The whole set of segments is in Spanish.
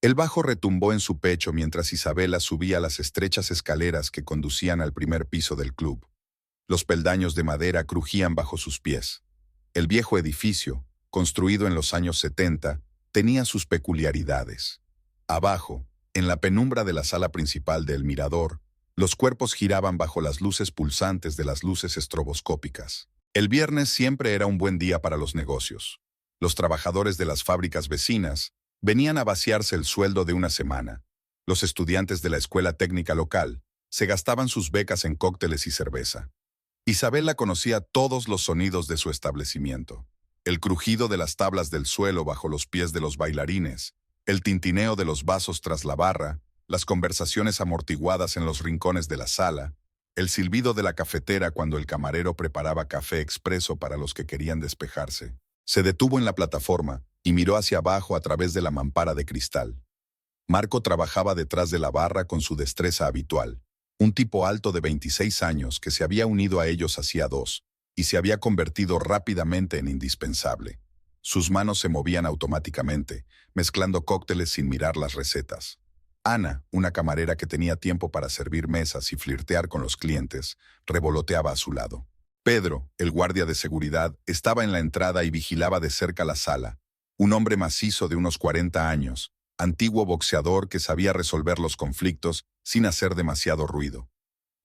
El bajo retumbó en su pecho mientras Isabela subía las estrechas escaleras que conducían al primer piso del club. Los peldaños de madera crujían bajo sus pies. El viejo edificio, construido en los años 70, tenía sus peculiaridades. Abajo, en la penumbra de la sala principal del mirador, los cuerpos giraban bajo las luces pulsantes de las luces estroboscópicas. El viernes siempre era un buen día para los negocios. Los trabajadores de las fábricas vecinas venían a vaciarse el sueldo de una semana. Los estudiantes de la escuela técnica local se gastaban sus becas en cócteles y cerveza. Isabela conocía todos los sonidos de su establecimiento. El crujido de las tablas del suelo bajo los pies de los bailarines, el tintineo de los vasos tras la barra, las conversaciones amortiguadas en los rincones de la sala, el silbido de la cafetera cuando el camarero preparaba café expreso para los que querían despejarse. Se detuvo en la plataforma y miró hacia abajo a través de la mampara de cristal. Marco trabajaba detrás de la barra con su destreza habitual. Un tipo alto de 26 años que se había unido a ellos hacía 2 y se había convertido rápidamente en indispensable. Sus manos se movían automáticamente, mezclando cócteles sin mirar las recetas. Ana, una camarera que tenía tiempo para servir mesas y flirtear con los clientes, revoloteaba a su lado. Pedro, el guardia de seguridad, estaba en la entrada y vigilaba de cerca la sala. Un hombre macizo de unos 40 años, antiguo boxeador que sabía resolver los conflictos sin hacer demasiado ruido.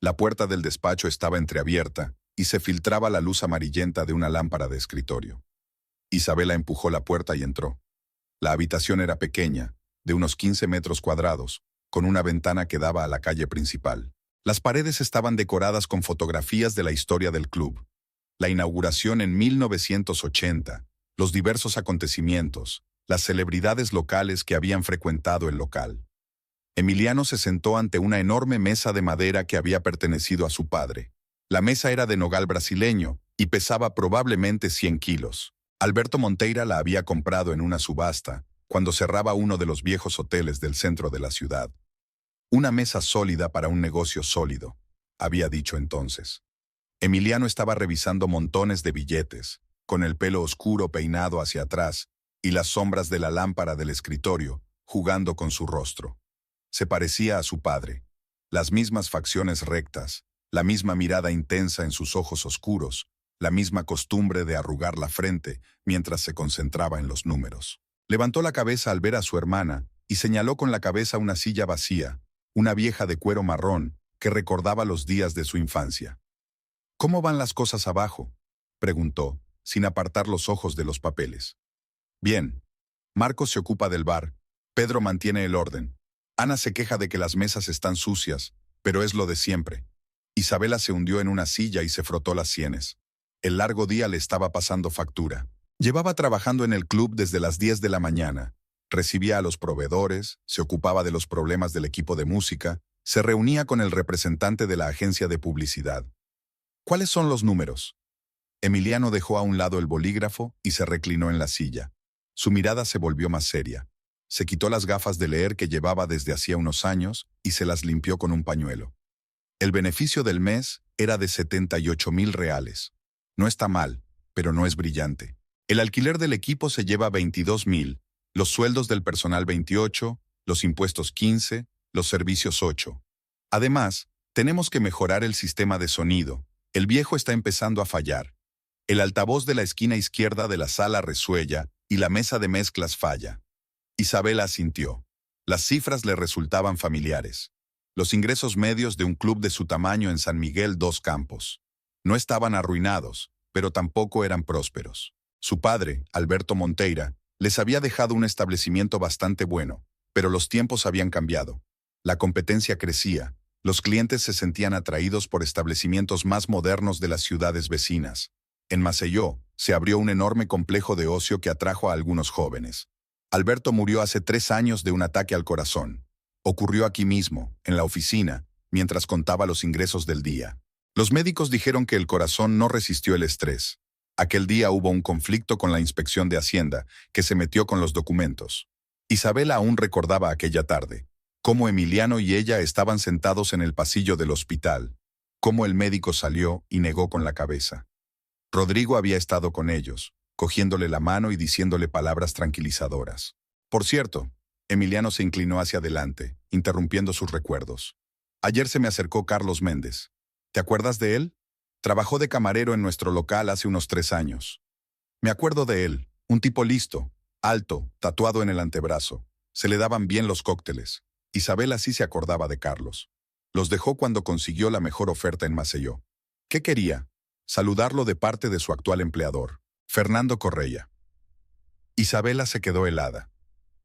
La puerta del despacho estaba entreabierta y se filtraba la luz amarillenta de una lámpara de escritorio. Isabela empujó la puerta y entró. La habitación era pequeña, de unos 15 metros cuadrados, con una ventana que daba a la calle principal. Las paredes estaban decoradas con fotografías de la historia del club. La inauguración en 1980, los diversos acontecimientos, las celebridades locales que habían frecuentado el local. Emiliano se sentó ante una enorme mesa de madera que había pertenecido a su padre. La mesa era de nogal brasileño y pesaba probablemente 100 kilos. Alberto Monteira la había comprado en una subasta cuando cerraba uno de los viejos hoteles del centro de la ciudad. Una mesa sólida para un negocio sólido, había dicho entonces. Emiliano estaba revisando montones de billetes, con el pelo oscuro peinado hacia atrás y las sombras de la lámpara del escritorio jugando con su rostro. Se parecía a su padre. Las mismas facciones rectas, la misma mirada intensa en sus ojos oscuros, la misma costumbre de arrugar la frente mientras se concentraba en los números. Levantó la cabeza al ver a su hermana y señaló con la cabeza una silla vacía, una vieja de cuero marrón que recordaba los días de su infancia. «¿Cómo van las cosas abajo?», preguntó, sin apartar los ojos de los papeles. «Bien. Marcos se ocupa del bar, Pedro mantiene el orden. Ana se queja de que las mesas están sucias, pero es lo de siempre». Isabela se hundió en una silla y se frotó las sienes. El largo día le estaba pasando factura. Llevaba trabajando en el club desde las 10 de la mañana. Recibía a los proveedores, se ocupaba de los problemas del equipo de música, se reunía con el representante de la agencia de publicidad. «¿Cuáles son los números?». Emiliano dejó a un lado el bolígrafo y se reclinó en la silla. Su mirada se volvió más seria. Se quitó las gafas de leer que llevaba desde hacía unos años y se las limpió con un pañuelo. El beneficio del mes era de 78,000 reales. No está mal, pero no es brillante. El alquiler del equipo se lleva 22,000, los sueldos del personal 28, los impuestos 15, los servicios 8. Además, tenemos que mejorar el sistema de sonido. El viejo está empezando a fallar. El altavoz de la esquina izquierda de la sala resuella y la mesa de mezclas falla. Isabela asintió. Las cifras le resultaban familiares. Los ingresos medios de un club de su tamaño en San Miguel Dos Campos. No estaban arruinados, pero tampoco eran prósperos. Su padre, Alberto Monteira, les había dejado un establecimiento bastante bueno, pero los tiempos habían cambiado. La competencia crecía, los clientes se sentían atraídos por establecimientos más modernos de las ciudades vecinas. En Maceió se abrió un enorme complejo de ocio que atrajo a algunos jóvenes. Alberto murió hace 3 años de un ataque al corazón. Ocurrió aquí mismo, en la oficina, mientras contaba los ingresos del día. Los médicos dijeron que el corazón no resistió el estrés. Aquel día hubo un conflicto con la inspección de Hacienda, que se metió con los documentos. Isabela aún recordaba aquella tarde, cómo Emiliano y ella estaban sentados en el pasillo del hospital, cómo el médico salió y negó con la cabeza. Rodrigo había estado con ellos, cogiéndole la mano y diciéndole palabras tranquilizadoras. Por cierto, Emiliano se inclinó hacia adelante, interrumpiendo sus recuerdos. Ayer se me acercó Carlos Méndez. ¿Te acuerdas de él? Trabajó de camarero en nuestro local hace unos 3 años. Me acuerdo de él, un tipo listo, alto, tatuado en el antebrazo. Se le daban bien los cócteles. Isabela sí se acordaba de Carlos. Los dejó cuando consiguió la mejor oferta en Maceió. ¿Qué quería? Saludarlo de parte de su actual empleador, Fernando Correia. Isabela se quedó helada.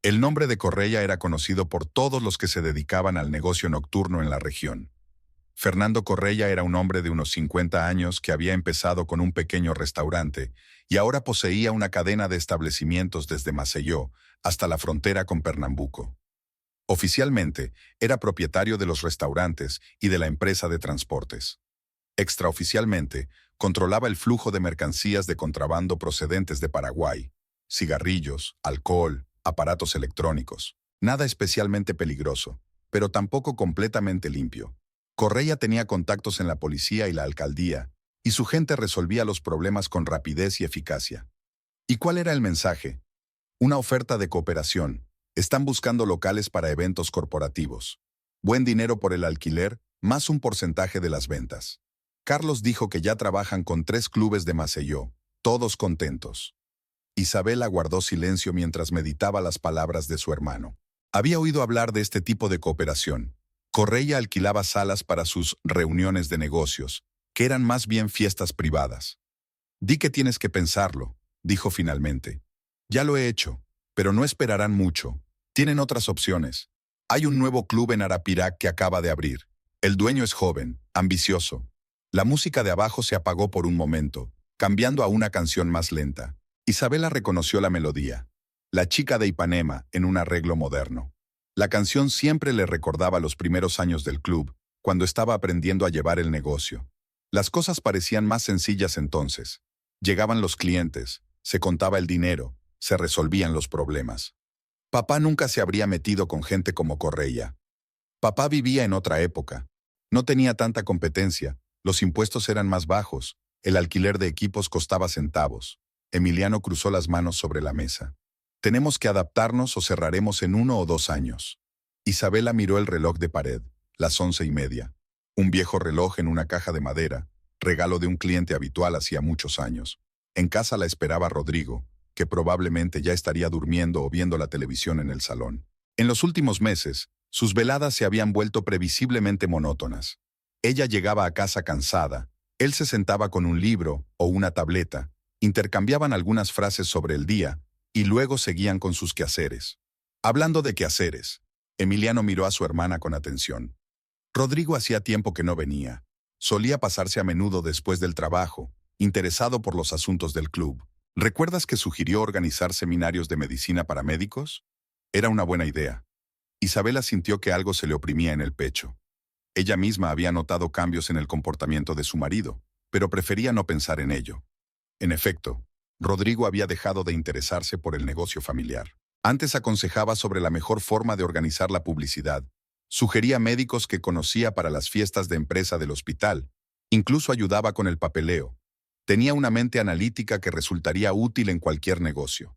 El nombre de Correia era conocido por todos los que se dedicaban al negocio nocturno en la región. Fernando Correia era un hombre de unos 50 años que había empezado con un pequeño restaurante y ahora poseía una cadena de establecimientos desde Maceió hasta la frontera con Pernambuco. Oficialmente, era propietario de los restaurantes y de la empresa de transportes. Extraoficialmente, controlaba el flujo de mercancías de contrabando procedentes de Paraguay: cigarrillos, alcohol, aparatos electrónicos. Nada especialmente peligroso, pero tampoco completamente limpio. Correia tenía contactos en la policía y la alcaldía, y su gente resolvía los problemas con rapidez y eficacia. ¿Y cuál era el mensaje? Una oferta de cooperación. Están buscando locales para eventos corporativos. Buen dinero por el alquiler, más un porcentaje de las ventas. Carlos dijo que ya trabajan con 3 clubes de Maceió, todos contentos. Isabela guardó silencio mientras meditaba las palabras de su hermano. Había oído hablar de este tipo de cooperación. Correia alquilaba salas para sus reuniones de negocios, que eran más bien fiestas privadas. Di que tienes que pensarlo, dijo finalmente. Ya lo he hecho, pero no esperarán mucho. Tienen otras opciones. Hay un nuevo club en Arapirac que acaba de abrir. El dueño es joven, ambicioso. La música de abajo se apagó por un momento, cambiando a una canción más lenta. Isabela reconoció la melodía. La chica de Ipanema, en un arreglo moderno. La canción siempre le recordaba los primeros años del club, cuando estaba aprendiendo a llevar el negocio. Las cosas parecían más sencillas entonces. Llegaban los clientes, se contaba el dinero, se resolvían los problemas. Papá nunca se habría metido con gente como Correia. Papá vivía en otra época. No tenía tanta competencia, los impuestos eran más bajos, el alquiler de equipos costaba centavos. Emiliano cruzó las manos sobre la mesa. Tenemos que adaptarnos o cerraremos en 1 o 2 años. Isabela miró el reloj de pared, las 11:30. Un viejo reloj en una caja de madera, regalo de un cliente habitual hacía muchos años. En casa la esperaba Rodrigo, que probablemente ya estaría durmiendo o viendo la televisión en el salón. En los últimos meses, sus veladas se habían vuelto previsiblemente monótonas. Ella llegaba a casa cansada, él se sentaba con un libro o una tableta, intercambiaban algunas frases sobre el día y luego seguían con sus quehaceres. Hablando de quehaceres, Emiliano miró a su hermana con atención. Rodrigo hacía tiempo que no venía. Solía pasarse a menudo después del trabajo, interesado por los asuntos del club. ¿Recuerdas que sugirió organizar seminarios de medicina para médicos? Era una buena idea. Isabela sintió que algo se le oprimía en el pecho. Ella misma había notado cambios en el comportamiento de su marido, pero prefería no pensar en ello. En efecto, Rodrigo había dejado de interesarse por el negocio familiar. Antes aconsejaba sobre la mejor forma de organizar la publicidad. Sugería médicos que conocía para las fiestas de empresa del hospital. Incluso ayudaba con el papeleo. Tenía una mente analítica que resultaría útil en cualquier negocio.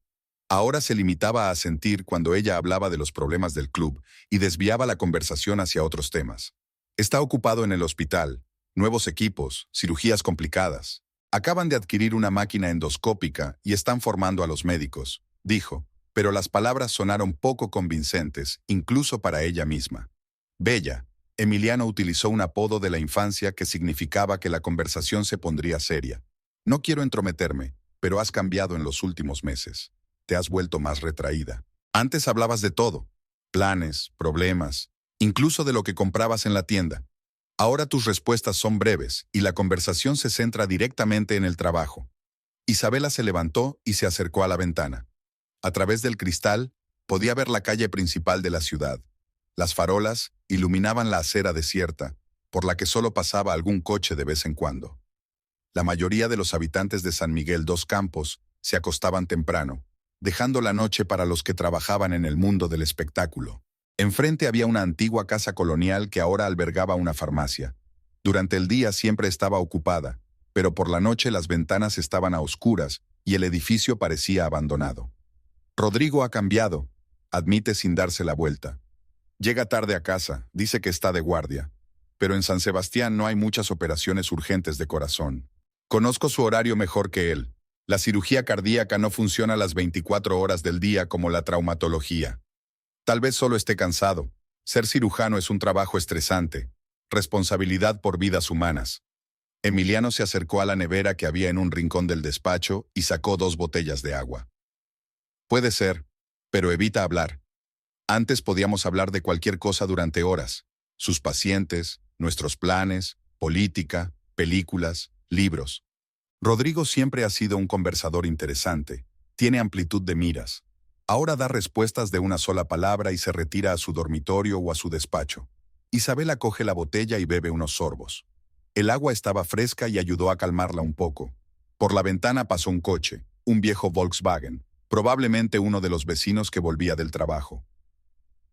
Ahora se limitaba a asentir cuando ella hablaba de los problemas del club y desviaba la conversación hacia otros temas. Está ocupado en el hospital, nuevos equipos, cirugías complicadas. Acaban de adquirir una máquina endoscópica y están formando a los médicos, dijo, pero las palabras sonaron poco convincentes, incluso para ella misma. Bella. Emiliano utilizó un apodo de la infancia que significaba que la conversación se pondría seria. No quiero entrometerme, pero has cambiado en los últimos meses. Te has vuelto más retraída. Antes hablabas de todo. Planes, problemas, incluso de lo que comprabas en la tienda. Ahora tus respuestas son breves y la conversación se centra directamente en el trabajo. Isabela se levantó y se acercó a la ventana. A través del cristal, podía ver la calle principal de la ciudad. Las farolas iluminaban la acera desierta, por la que solo pasaba algún coche de vez en cuando. La mayoría de los habitantes de San Miguel dos Campos se acostaban temprano, dejando la noche para los que trabajaban en el mundo del espectáculo. Enfrente había una antigua casa colonial que ahora albergaba una farmacia. Durante el día siempre estaba ocupada, pero por la noche las ventanas estaban a oscuras y el edificio parecía abandonado. Rodrigo ha cambiado. admite sin darse la vuelta. Llega tarde a casa, dice que está de guardia. Pero en San Sebastián no hay muchas operaciones urgentes de corazón. Conozco su horario mejor que él. La cirugía cardíaca no funciona las 24 horas del día como la traumatología. Tal vez solo esté cansado. Ser cirujano es un trabajo estresante. Responsabilidad por vidas humanas. Emiliano se acercó a la nevera que había en un rincón del despacho y sacó 2 botellas de agua. Puede ser, pero evita hablar. Antes podíamos hablar de cualquier cosa durante horas. Sus pacientes, nuestros planes, política, películas, libros. Rodrigo siempre ha sido un conversador interesante. Tiene amplitud de miras. Ahora da respuestas de una sola palabra y se retira a su dormitorio o a su despacho. Isabela coge la botella y bebe unos sorbos. El agua estaba fresca y ayudó a calmarla un poco. Por la ventana pasó un coche, un viejo Volkswagen, probablemente uno de los vecinos que volvía del trabajo.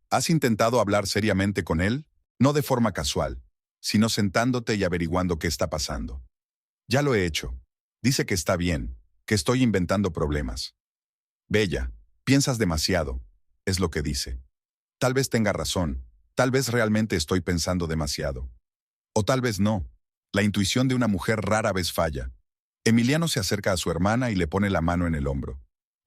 ¿Has intentado hablar seriamente con él? No de forma casual, sino sentándote y averiguando qué está pasando. Ya lo he hecho. Dice que está bien, que estoy inventando problemas. Bella, piensas demasiado, es lo que dice. Tal vez tenga razón, tal vez realmente estoy pensando demasiado. O tal vez no. La intuición de una mujer rara vez falla. Emiliano se acerca a su hermana y le pone la mano en el hombro.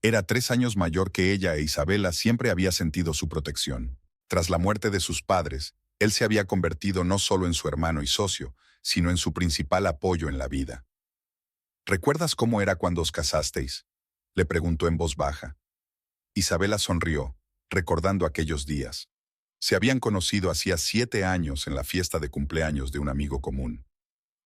Era 3 años mayor que ella e Isabela siempre había sentido su protección. Tras la muerte de sus padres, él se había convertido no solo en su hermano y socio, sino en su principal apoyo en la vida. ¿Recuerdas cómo era cuando os casasteis?, le preguntó en voz baja. Isabela sonrió, recordando aquellos días. Se habían conocido hacía 7 años en la fiesta de cumpleaños de un amigo común.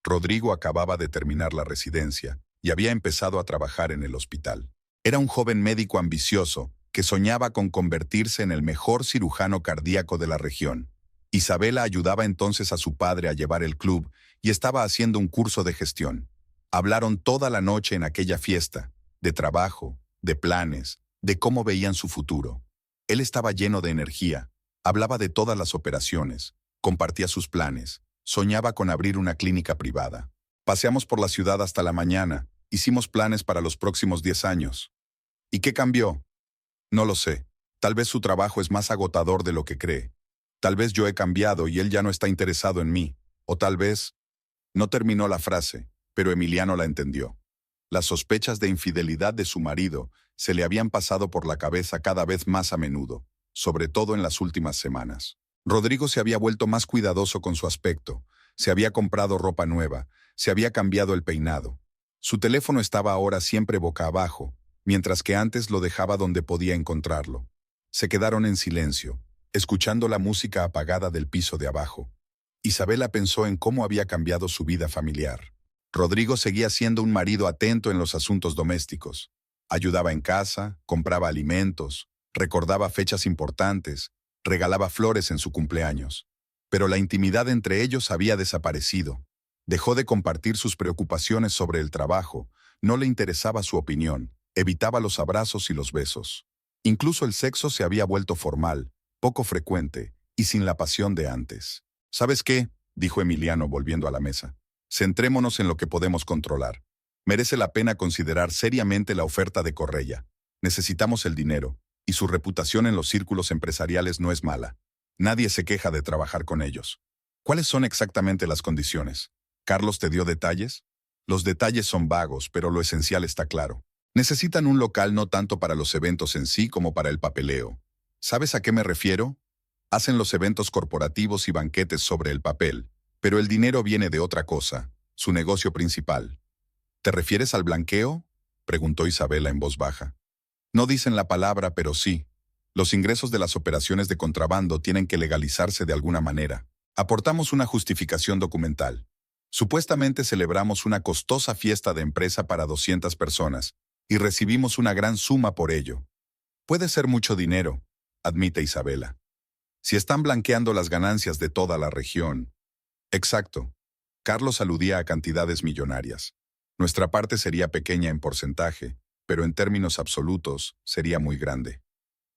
Rodrigo acababa de terminar la residencia y había empezado a trabajar en el hospital. Era un joven médico ambicioso que soñaba con convertirse en el mejor cirujano cardíaco de la región. Isabela ayudaba entonces a su padre a llevar el club y estaba haciendo un curso de gestión. Hablaron toda la noche en aquella fiesta, de trabajo, de planes, de cómo veían su futuro. Él estaba lleno de energía, hablaba de todas las operaciones, compartía sus planes, soñaba con abrir una clínica privada. Paseamos por la ciudad hasta la mañana, hicimos planes para los próximos 10 años. ¿Y qué cambió? No lo sé. Tal vez su trabajo es más agotador de lo que cree. Tal vez yo he cambiado y él ya no está interesado en mí. O tal vez... No terminó la frase, pero Emiliano la entendió. Las sospechas de infidelidad de su marido se le habían pasado por la cabeza cada vez más a menudo, sobre todo en las últimas semanas. Rodrigo se había vuelto más cuidadoso con su aspecto, se había comprado ropa nueva, se había cambiado el peinado. Su teléfono estaba ahora siempre boca abajo, mientras que antes lo dejaba donde podía encontrarlo. Se quedaron en silencio, escuchando la música apagada del piso de abajo. Isabela pensó en cómo había cambiado su vida familiar. Rodrigo seguía siendo un marido atento en los asuntos domésticos. Ayudaba en casa, compraba alimentos, recordaba fechas importantes, regalaba flores en su cumpleaños. Pero la intimidad entre ellos había desaparecido. Dejó de compartir sus preocupaciones sobre el trabajo, no le interesaba su opinión, evitaba los abrazos y los besos. Incluso el sexo se había vuelto formal, poco frecuente y sin la pasión de antes. ¿Sabes qué?, dijo Emiliano volviendo a la mesa. Centrémonos en lo que podemos controlar. Merece la pena considerar seriamente la oferta de Correia. Necesitamos el dinero, y su reputación en los círculos empresariales no es mala. Nadie se queja de trabajar con ellos. ¿Cuáles son exactamente las condiciones? ¿Carlos te dio detalles? Los detalles son vagos, pero lo esencial está claro. Necesitan un local no tanto para los eventos en sí como para el papeleo. ¿Sabes a qué me refiero? Hacen los eventos corporativos y banquetes sobre el papel, pero el dinero viene de otra cosa, su negocio principal. ¿Te refieres al blanqueo?, preguntó Isabela en voz baja. No dicen la palabra, pero sí. Los ingresos de las operaciones de contrabando tienen que legalizarse de alguna manera. Aportamos una justificación documental. Supuestamente celebramos una costosa fiesta de empresa para 200 personas y recibimos una gran suma por ello. Puede ser mucho dinero, admite Isabela. Si están blanqueando las ganancias de toda la región. Exacto. Carlos aludía a cantidades millonarias. Nuestra parte sería pequeña en porcentaje, pero en términos absolutos sería muy grande.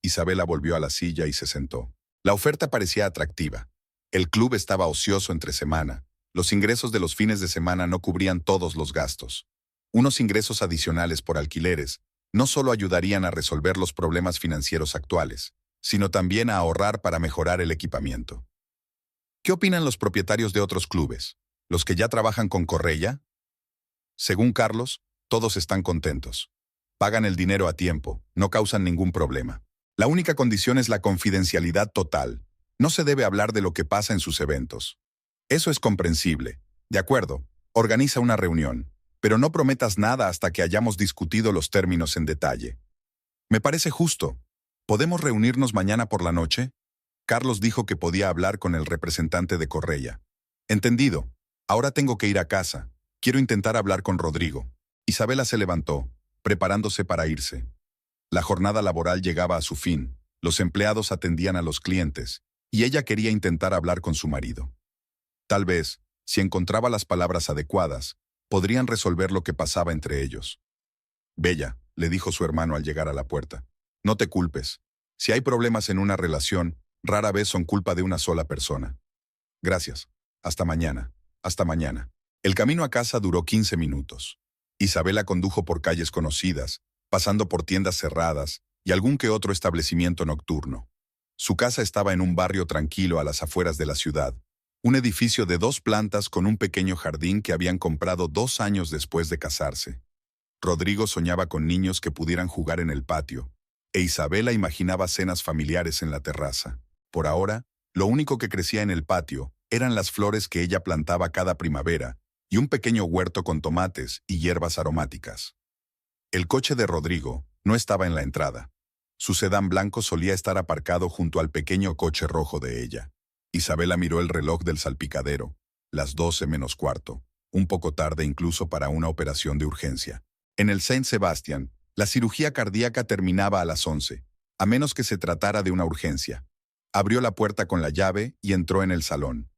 Isabela volvió a la silla y se sentó. La oferta parecía atractiva. El club estaba ocioso entre semana. Los ingresos de los fines de semana no cubrían todos los gastos. Unos ingresos adicionales por alquileres no solo ayudarían a resolver los problemas financieros actuales, sino también a ahorrar para mejorar el equipamiento. ¿Qué opinan los propietarios de otros clubes? ¿Los que ya trabajan con Correia? Según Carlos, todos están contentos. Pagan el dinero a tiempo, no causan ningún problema. La única condición es la confidencialidad total. No se debe hablar de lo que pasa en sus eventos. Eso es comprensible. De acuerdo, organiza una reunión, pero no prometas nada hasta que hayamos discutido los términos en detalle. Me parece justo. ¿Podemos reunirnos mañana por la noche? Carlos dijo que podía hablar con el representante de Correia. Entendido. Ahora tengo que ir a casa. Quiero intentar hablar con Rodrigo. Isabela se levantó, preparándose para irse. La jornada laboral llegaba a su fin, los empleados atendían a los clientes, y ella quería intentar hablar con su marido. Tal vez, si encontraba las palabras adecuadas, podrían resolver lo que pasaba entre ellos. Bella, le dijo su hermano al llegar a la puerta, no te culpes. Si hay problemas en una relación, rara vez son culpa de una sola persona. Gracias. Hasta mañana. Hasta mañana. El camino a casa duró 15 minutos. Isabela condujo por calles conocidas, pasando por tiendas cerradas y algún que otro establecimiento nocturno. Su casa estaba en un barrio tranquilo a las afueras de la ciudad, un edificio de 2 plantas con un pequeño jardín que habían comprado 2 años después de casarse. Rodrigo soñaba con niños que pudieran jugar en el patio, e Isabela imaginaba cenas familiares en la terraza. Por ahora, lo único que crecía en el patio eran las flores que ella plantaba cada primavera y un pequeño huerto con tomates y hierbas aromáticas. El coche de Rodrigo no estaba en la entrada. Su sedán blanco solía estar aparcado junto al pequeño coche rojo de ella. Isabela miró el reloj del salpicadero, las 12 menos cuarto, un poco tarde incluso para una operación de urgencia. En el Saint Sebastian, la cirugía cardíaca terminaba a las 11, a menos que se tratara de una urgencia. Abrió la puerta con la llave y entró en el salón.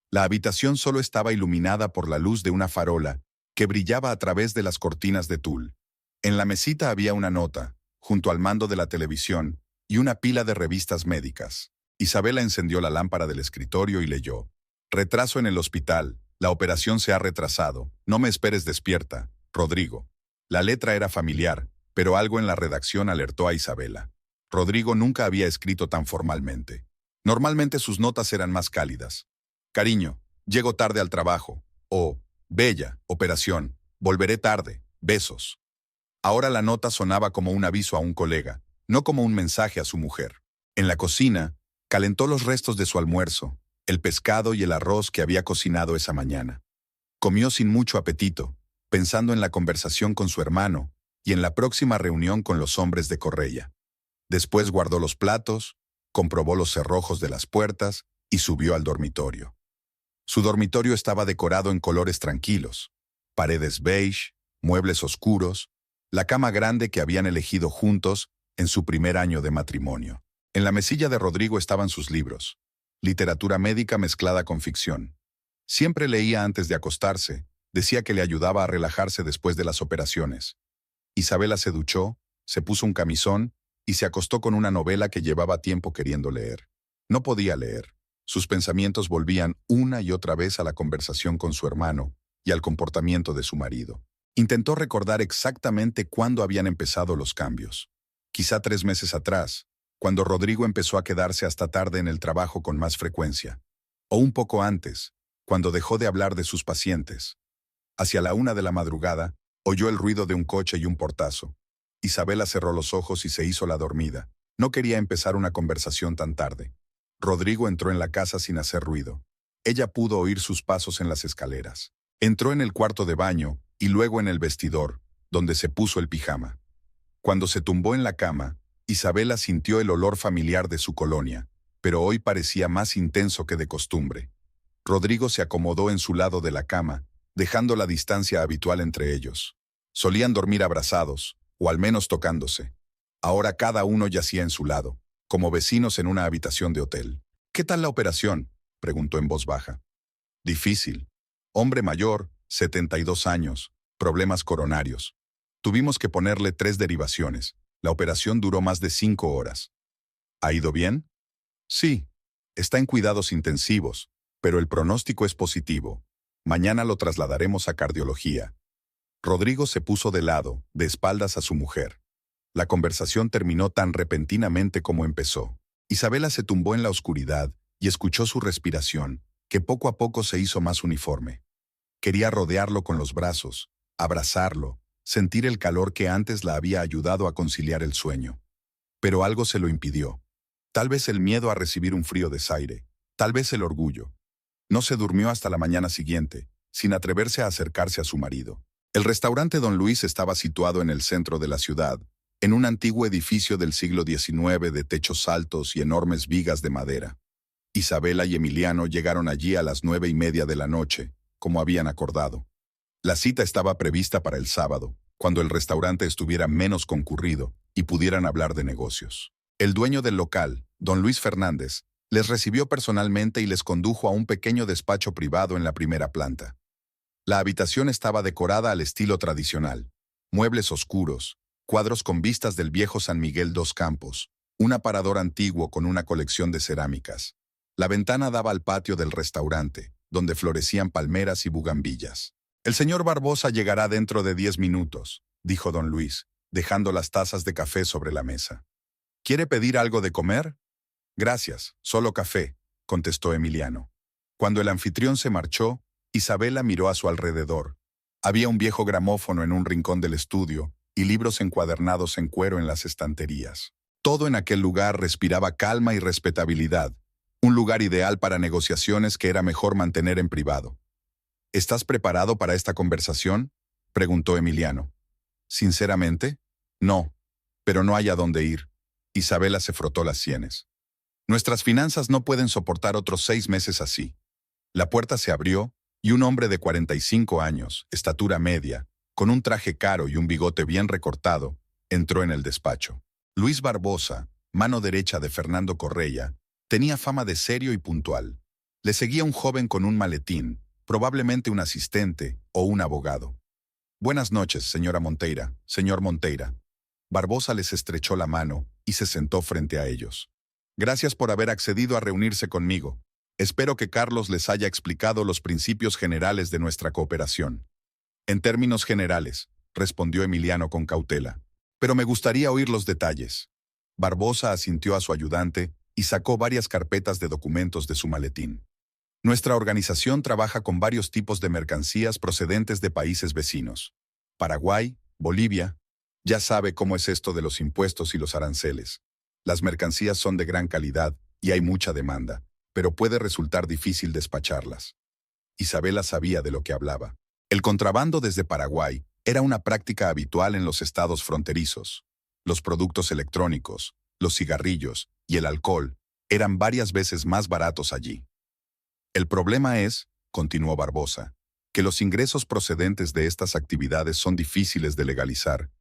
La habitación solo estaba iluminada por la luz de una farola que brillaba a través de las cortinas de tul. En la mesita había una nota, junto al mando de la televisión, y una pila de revistas médicas. Isabela encendió la lámpara del escritorio y leyó. Retraso en el hospital. La operación se ha retrasado. No me esperes despierta, Rodrigo. La letra era familiar, pero algo en la redacción alertó a Isabela. Rodrigo nunca había escrito tan formalmente. Normalmente sus notas eran más cálidas. Cariño, llego tarde al trabajo. O, bella, operación, volveré tarde, besos. Ahora la nota sonaba como un aviso a un colega, no como un mensaje a su mujer. En la cocina, calentó los restos de su almuerzo, el pescado y el arroz que había cocinado esa mañana. Comió sin mucho apetito, pensando en la conversación con su hermano y en la próxima reunión con los hombres de Correia. Después guardó los platos, comprobó los cerrojos de las puertas y subió al dormitorio. Su dormitorio estaba decorado en colores tranquilos, paredes beige, muebles oscuros, la cama grande que habían elegido juntos en su primer año de matrimonio. En la mesilla de Rodrigo estaban sus libros, literatura médica mezclada con ficción. Siempre leía antes de acostarse, decía que le ayudaba a relajarse después de las operaciones. Isabela se duchó, se puso un camisón y se acostó con una novela que llevaba tiempo queriendo leer. No podía leer. Sus pensamientos volvían una y otra vez a la conversación con su hermano y al comportamiento de su marido. Intentó recordar exactamente cuándo habían empezado los cambios. Quizá 3 meses atrás, cuando Rodrigo empezó a quedarse hasta tarde en el trabajo con más frecuencia. O un poco antes, cuando dejó de hablar de sus pacientes. Hacia la 1 de la madrugada, oyó el ruido de un coche y un portazo. Isabela cerró los ojos y se hizo la dormida. No quería empezar una conversación tan tarde. Rodrigo entró en la casa sin hacer ruido. Ella pudo oír sus pasos en las escaleras. Entró en el cuarto de baño y luego en el vestidor, donde se puso el pijama. Cuando se tumbó en la cama, Isabela sintió el olor familiar de su colonia, pero hoy parecía más intenso que de costumbre. Rodrigo se acomodó en su lado de la cama, dejando la distancia habitual entre ellos. Solían dormir abrazados, o al menos tocándose. Ahora cada uno yacía en su lado, como vecinos en una habitación de hotel. ¿Qué tal la operación?, preguntó en voz baja. Difícil. Hombre mayor, 72 años, problemas coronarios. Tuvimos que ponerle 3 derivaciones. La operación duró más de 5 horas. ¿Ha ido bien? Sí. Está en cuidados intensivos, pero el pronóstico es positivo. Mañana lo trasladaremos a cardiología. Rodrigo se puso de lado, de espaldas a su mujer. La conversación terminó tan repentinamente como empezó. Isabela se tumbó en la oscuridad y escuchó su respiración, que poco a poco se hizo más uniforme. Quería rodearlo con los brazos, abrazarlo, sentir el calor que antes la había ayudado a conciliar el sueño. Pero algo se lo impidió. Tal vez el miedo a recibir un frío desaire, tal vez el orgullo. No se durmió hasta la mañana siguiente, sin atreverse a acercarse a su marido. El restaurante Don Luis estaba situado en el centro de la ciudad, en un antiguo edificio del siglo XIX de techos altos y enormes vigas de madera. Isabela y Emiliano llegaron allí a las 9:30 de la noche, como habían acordado. La cita estaba prevista para el sábado, cuando el restaurante estuviera menos concurrido y pudieran hablar de negocios. El dueño del local, don Luis Fernández, les recibió personalmente y les condujo a un pequeño despacho privado en la primera planta. La habitación estaba decorada al estilo tradicional. Muebles oscuros, cuadros con vistas del viejo San Miguel dos Campos, un aparador antiguo con una colección de cerámicas. La ventana daba al patio del restaurante, donde florecían palmeras y bugambillas. «El señor Barbosa llegará dentro de 10 minutos», dijo don Luis, dejando las tazas de café sobre la mesa. «¿Quiere pedir algo de comer?» «Gracias, solo café», contestó Emiliano. Cuando el anfitrión se marchó, Isabela miró a su alrededor. Había un viejo gramófono en un rincón del estudio y libros encuadernados en cuero en las estanterías. Todo en aquel lugar respiraba calma y respetabilidad, un lugar ideal para negociaciones que era mejor mantener en privado. «¿Estás preparado para esta conversación?», preguntó Emiliano. «Sinceramente, no, pero no hay a dónde ir». Isabela se frotó las sienes. «Nuestras finanzas no pueden soportar otros 6 meses así». La puerta se abrió y un hombre de 45 años, estatura media, con un traje caro y un bigote bien recortado, entró en el despacho. Luis Barbosa, mano derecha de Fernando Correia, tenía fama de serio y puntual. Le seguía un joven con un maletín, probablemente un asistente o un abogado. «Buenas noches, señora Monteira, señor Monteira». Barbosa les estrechó la mano y se sentó frente a ellos. «Gracias por haber accedido a reunirse conmigo. Espero que Carlos les haya explicado los principios generales de nuestra cooperación». «En términos generales», respondió Emiliano con cautela. «Pero me gustaría oír los detalles». Barbosa asintió a su ayudante y sacó varias carpetas de documentos de su maletín. «Nuestra organización trabaja con varios tipos de mercancías procedentes de países vecinos. Paraguay, Bolivia. Ya sabe cómo es esto de los impuestos y los aranceles. Las mercancías son de gran calidad y hay mucha demanda, pero puede resultar difícil despacharlas». Isabela sabía de lo que hablaba. El contrabando desde Paraguay era una práctica habitual en los estados fronterizos. Los productos electrónicos, los cigarrillos y el alcohol eran varias veces más baratos allí. «El problema es», continuó Barbosa, «que los ingresos procedentes de estas actividades son difíciles de legalizar.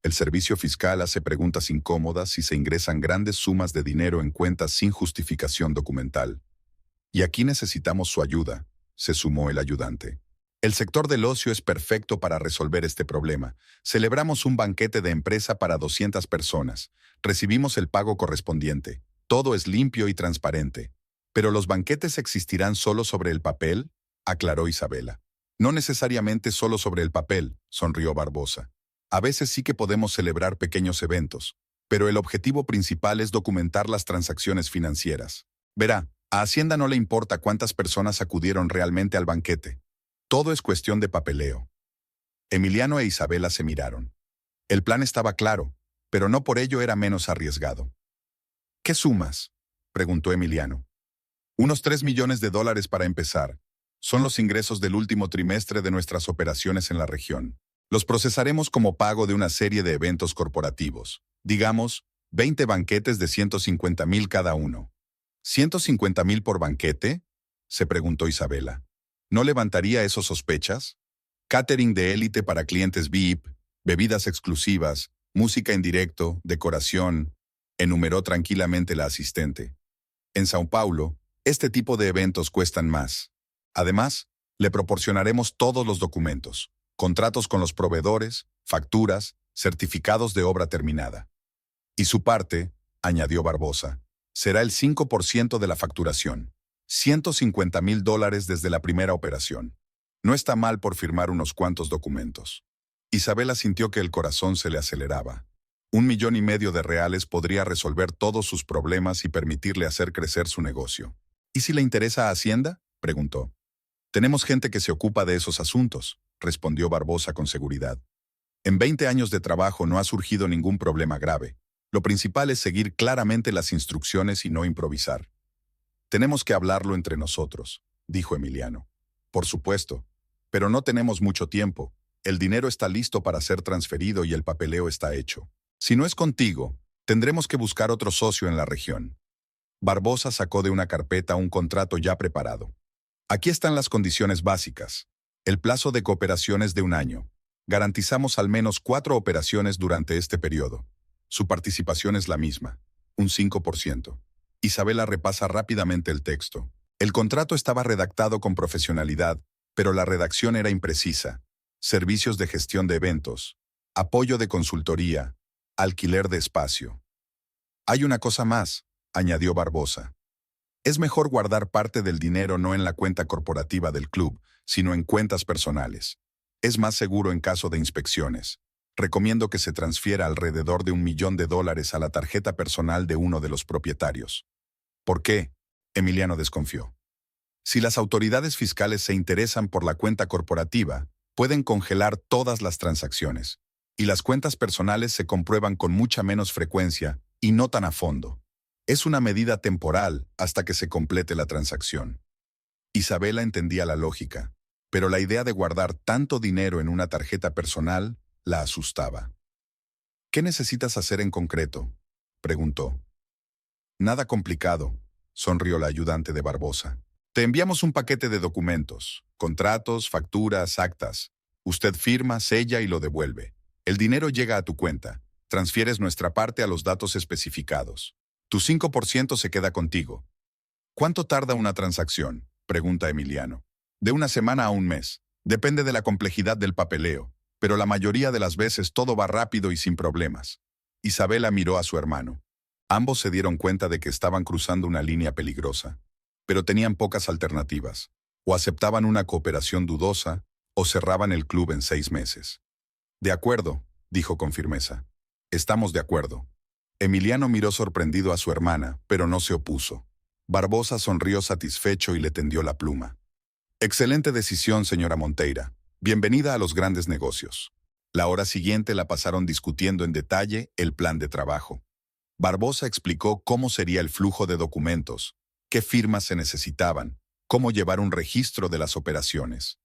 El servicio fiscal hace preguntas incómodas si se ingresan grandes sumas de dinero en cuentas sin justificación documental. Y aquí necesitamos su ayuda», se sumó el ayudante. «El sector del ocio es perfecto para resolver este problema. Celebramos un banquete de empresa para 200 personas. Recibimos el pago correspondiente. Todo es limpio y transparente». «¿Pero los banquetes existirán solo sobre el papel?», aclaró Isabela. «No necesariamente solo sobre el papel», sonrió Barbosa. «A veces sí que podemos celebrar pequeños eventos, pero el objetivo principal es documentar las transacciones financieras. Verá, a Hacienda no le importa cuántas personas acudieron realmente al banquete. Todo es cuestión de papeleo». Emiliano e Isabela se miraron. El plan estaba claro, pero no por ello era menos arriesgado. «¿Qué sumas?», preguntó Emiliano. «Unos $3 millones para empezar. Son los ingresos del último trimestre de nuestras operaciones en la región. Los procesaremos como pago de una serie de eventos corporativos. Digamos, 20 banquetes de 150,000 cada uno». «¿150,000 por banquete?», se preguntó Isabela. ¿No levantaría eso sospechas? Catering de élite para clientes VIP, bebidas exclusivas, música en directo, decoración, enumeró tranquilamente la asistente. En Sao Paulo, este tipo de eventos cuestan más. Además, le proporcionaremos todos los documentos, contratos con los proveedores, facturas, certificados de obra terminada. Y su parte, añadió Barbosa, será el 5% de la facturación. $150,000 desde la primera operación. No está mal por firmar unos cuantos documentos. Isabela sintió que el corazón se le aceleraba. $1,500,000 podría resolver todos sus problemas y permitirle hacer crecer su negocio. ¿Y si le interesa a Hacienda?, preguntó. Tenemos gente que se ocupa de esos asuntos, respondió Barbosa con seguridad. En 20 años de trabajo no ha surgido ningún problema grave. Lo principal es seguir claramente las instrucciones y no improvisar. Tenemos que hablarlo entre nosotros, dijo Emiliano. Por supuesto, pero no tenemos mucho tiempo. El dinero está listo para ser transferido y el papeleo está hecho. Si no es contigo, tendremos que buscar otro socio en la región. Barbosa sacó de una carpeta un contrato ya preparado. Aquí están las condiciones básicas. El plazo de cooperación es de 1 año. Garantizamos al menos 4 operaciones durante este periodo. Su participación es la misma, un 5%. Isabela repasa rápidamente el texto. El contrato estaba redactado con profesionalidad, pero la redacción era imprecisa. Servicios de gestión de eventos, apoyo de consultoría, alquiler de espacio. Hay una cosa más, añadió Barbosa. Es mejor guardar parte del dinero no en la cuenta corporativa del club, sino en cuentas personales. Es más seguro en caso de inspecciones. Recomiendo que se transfiera alrededor de $1,000,000 a la tarjeta personal de uno de los propietarios. ¿Por qué?, Emiliano desconfió. Si las autoridades fiscales se interesan por la cuenta corporativa, pueden congelar todas las transacciones, y las cuentas personales se comprueban con mucha menos frecuencia y no tan a fondo. Es una medida temporal hasta que se complete la transacción. Isabela entendía la lógica, pero la idea de guardar tanto dinero en una tarjeta personal la asustaba. ¿Qué necesitas hacer en concreto?, preguntó. Nada complicado, sonrió la ayudante de Barbosa. Te enviamos un paquete de documentos, contratos, facturas, actas. Usted firma, sella y lo devuelve. El dinero llega a tu cuenta. Transfieres nuestra parte a los datos especificados. Tu 5% se queda contigo. ¿Cuánto tarda una transacción?, pregunta Emiliano. De 1 semana a 1 mes. Depende de la complejidad del papeleo, pero la mayoría de las veces todo va rápido y sin problemas. Isabela miró a su hermano. Ambos se dieron cuenta de que estaban cruzando una línea peligrosa, pero tenían pocas alternativas. O aceptaban una cooperación dudosa, o cerraban el club en 6 meses. De acuerdo, dijo con firmeza. Estamos de acuerdo. Emiliano miró sorprendido a su hermana, pero no se opuso. Barbosa sonrió satisfecho y le tendió la pluma. Excelente decisión, señora Monteira. Bienvenida a los grandes negocios. La hora siguiente la pasaron discutiendo en detalle el plan de trabajo. Barbosa explicó cómo sería el flujo de documentos, qué firmas se necesitaban, cómo llevar un registro de las operaciones.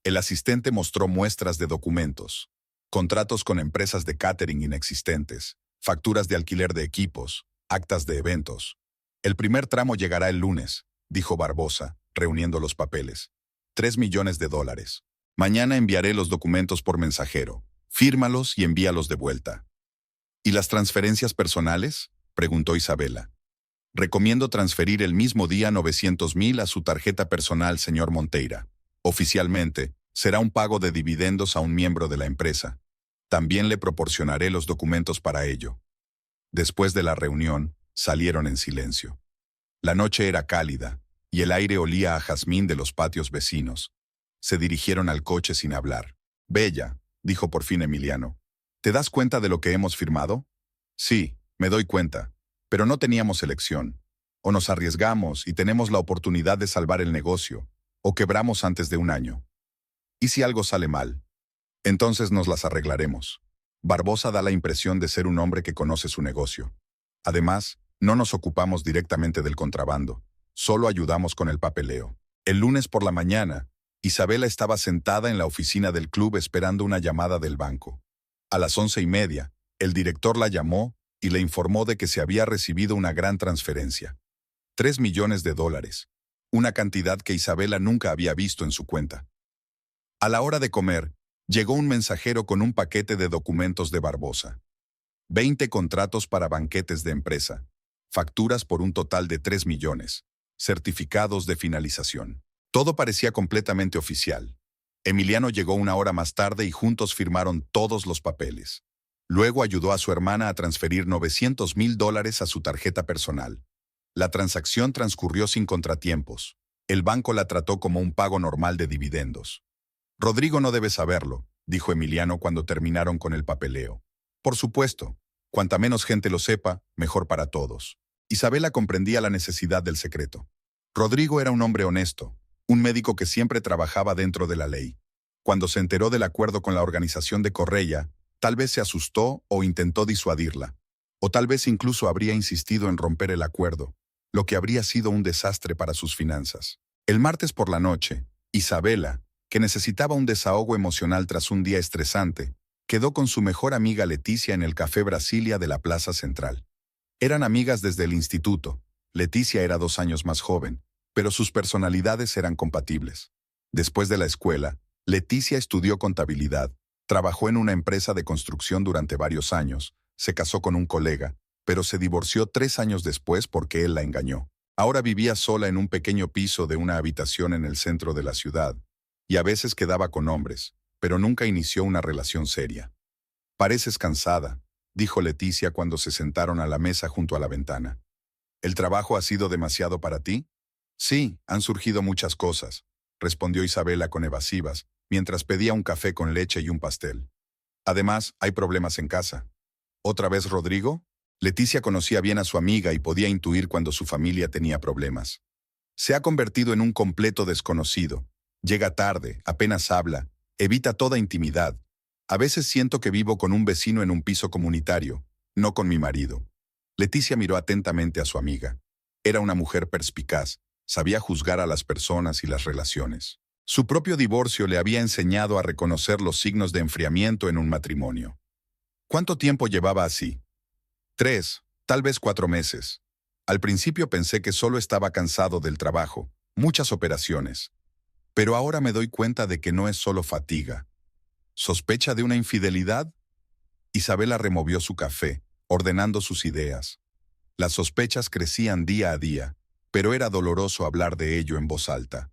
El asistente mostró muestras de documentos, contratos con empresas de catering inexistentes, facturas de alquiler de equipos, actas de eventos. El primer tramo llegará el lunes, dijo Barbosa, reuniendo los papeles. $3,000,000. Mañana enviaré los documentos por mensajero. Fírmalos y envíalos de vuelta. ¿Y las transferencias personales?, preguntó Isabela. Recomiendo transferir el mismo día 900,000 a su tarjeta personal, señor Monteira. Oficialmente, será un pago de dividendos a un miembro de la empresa. También le proporcionaré los documentos para ello. Después de la reunión, salieron en silencio. La noche era cálida, y el aire olía a jazmín de los patios vecinos. Se dirigieron al coche sin hablar. Bella, dijo por fin Emiliano, ¿te das cuenta de lo que hemos firmado? Sí, me doy cuenta, pero no teníamos elección. O nos arriesgamos y tenemos la oportunidad de salvar el negocio, o quebramos antes de 1 año. ¿Y si algo sale mal? Entonces nos las arreglaremos. Barbosa da la impresión de ser un hombre que conoce su negocio. Además, no nos ocupamos directamente del contrabando, solo ayudamos con el papeleo. El lunes por la mañana, Isabela estaba sentada en la oficina del club esperando una llamada del banco. A las 11:30, el director la llamó y le informó de que se había recibido una gran transferencia. $3,000,000, una cantidad que Isabela nunca había visto en su cuenta. A la hora de comer, llegó un mensajero con un paquete de documentos de Barbosa. 20 contratos para banquetes de empresa, facturas por un total de 3 millones, certificados de finalización. Todo parecía completamente oficial. Emiliano llegó 1 hora más tarde y juntos firmaron todos los papeles. Luego ayudó a su hermana a transferir $900,000 a su tarjeta personal. La transacción transcurrió sin contratiempos. El banco la trató como un pago normal de dividendos. Rodrigo no debe saberlo, dijo Emiliano cuando terminaron con el papeleo. Por supuesto, Cuanta menos gente lo sepa, mejor para todos. Isabela comprendía la necesidad del secreto. Rodrigo era un hombre honesto, un médico que siempre trabajaba dentro de la ley. Cuando se enteró del acuerdo con la organización de Correia, tal vez se asustó o intentó disuadirla. O tal vez incluso habría insistido en romper el acuerdo, lo que habría sido un desastre para sus finanzas. El martes por la noche, Isabela, que necesitaba un desahogo emocional tras un día estresante, quedó con su mejor amiga Leticia en el Café Brasilia de la Plaza Central. Eran amigas desde el instituto. Leticia era 2 años más joven, pero sus personalidades eran compatibles. Después de la escuela, Leticia estudió contabilidad, trabajó en una empresa de construcción durante varios años, se casó con un colega, pero se divorció 3 años después porque él la engañó. Ahora vivía sola en un pequeño piso de una habitación en el centro de la ciudad, y a veces quedaba con hombres, pero nunca inició una relación seria. «Pareces cansada», dijo Leticia cuando se sentaron a la mesa junto a la ventana. «¿El trabajo ha sido demasiado para ti?» «Sí, han surgido muchas cosas», respondió Isabela con evasivas, mientras pedía un café con leche y un pastel. «Además, hay problemas en casa». «¿Otra vez Rodrigo?» Leticia conocía bien a su amiga y podía intuir cuando su familia tenía problemas. Se ha convertido en un completo desconocido. Llega tarde, apenas habla, evita toda intimidad. A veces siento que vivo con un vecino en un piso comunitario, no con mi marido. Leticia miró atentamente a su amiga. Era una mujer perspicaz, sabía juzgar a las personas y las relaciones. Su propio divorcio le había enseñado a reconocer los signos de enfriamiento en un matrimonio. ¿Cuánto tiempo llevaba así? 3, tal vez 4 meses. Al principio pensé que solo estaba cansado del trabajo, muchas operaciones. Pero ahora me doy cuenta de que no es solo fatiga. ¿Sospecha de una infidelidad? Isabela removió su café, ordenando sus ideas. Las sospechas crecían día a día, pero era doloroso hablar de ello en voz alta.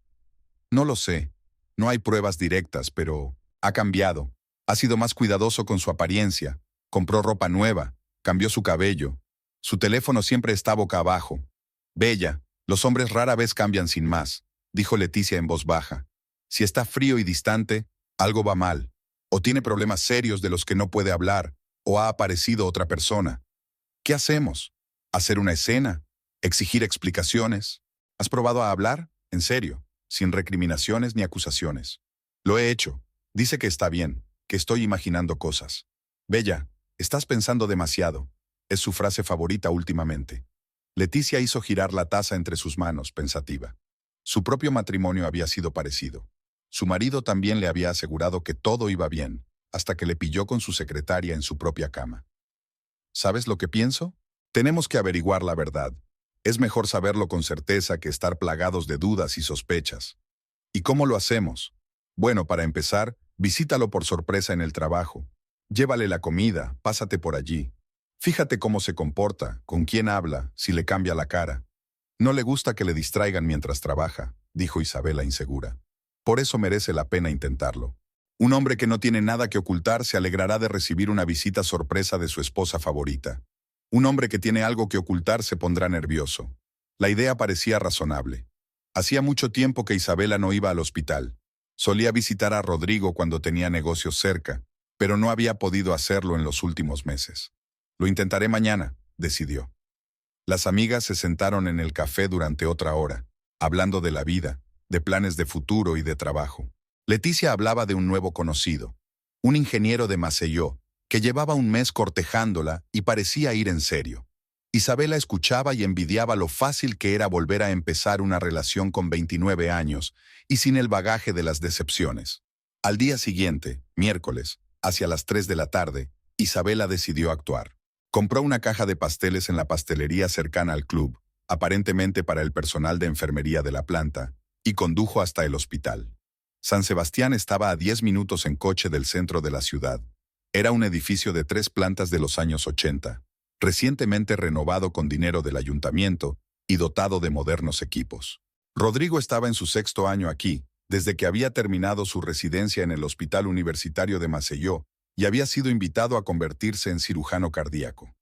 No lo sé. No hay pruebas directas, pero ha cambiado. Ha sido más cuidadoso con su apariencia. Compró ropa nueva. Cambió su cabello. Su teléfono siempre está boca abajo. «Bella, los hombres rara vez cambian sin más», dijo Leticia en voz baja. «Si está frío y distante, algo va mal. O tiene problemas serios de los que no puede hablar, o ha aparecido otra persona. ¿Qué hacemos? ¿Hacer una escena? ¿Exigir explicaciones? ¿Has probado a hablar? En serio, sin recriminaciones ni acusaciones». «Lo he hecho. Dice que está bien, que estoy imaginando cosas». «Bella, estás pensando demasiado», es su frase favorita últimamente. Leticia hizo girar la taza entre sus manos, pensativa. Su propio matrimonio había sido parecido. Su marido también le había asegurado que todo iba bien, hasta que le pilló con su secretaria en su propia cama. ¿Sabes lo que pienso? Tenemos que averiguar la verdad. Es mejor saberlo con certeza que estar plagados de dudas y sospechas. ¿Y cómo lo hacemos? Bueno, para empezar, visítalo por sorpresa en el trabajo. Llévale la comida, pásate por allí. Fíjate cómo se comporta, con quién habla, si le cambia la cara. No le gusta que le distraigan mientras trabaja, dijo Isabela insegura. Por eso merece la pena intentarlo. Un hombre que no tiene nada que ocultar se alegrará de recibir una visita sorpresa de su esposa favorita. Un hombre que tiene algo que ocultar se pondrá nervioso. La idea parecía razonable. Hacía mucho tiempo que Isabela no iba al hospital. Solía visitar a Rodrigo cuando tenía negocios cerca, pero no había podido hacerlo en los últimos meses. «Lo intentaré mañana», decidió. Las amigas se sentaron en el café durante otra hora, hablando de la vida, de planes de futuro y de trabajo. Leticia hablaba de un nuevo conocido, un ingeniero de Maceió, que llevaba un mes cortejándola y parecía ir en serio. Isabela escuchaba y envidiaba lo fácil que era volver a empezar una relación con 29 años y sin el bagaje de las decepciones. Al día siguiente, miércoles, hacia las 3 de la tarde, Isabela decidió actuar. Compró una caja de pasteles en la pastelería cercana al club, aparentemente para el personal de enfermería de la planta, y condujo hasta el hospital. San Sebastián estaba a 10 minutos en coche del centro de la ciudad. Era un edificio de 3 plantas de los años 80, recientemente renovado con dinero del ayuntamiento y dotado de modernos equipos. Rodrigo estaba en su 6º año aquí, desde que había terminado su residencia en el Hospital Universitario de Maceió, y había sido invitado a convertirse en cirujano cardíaco.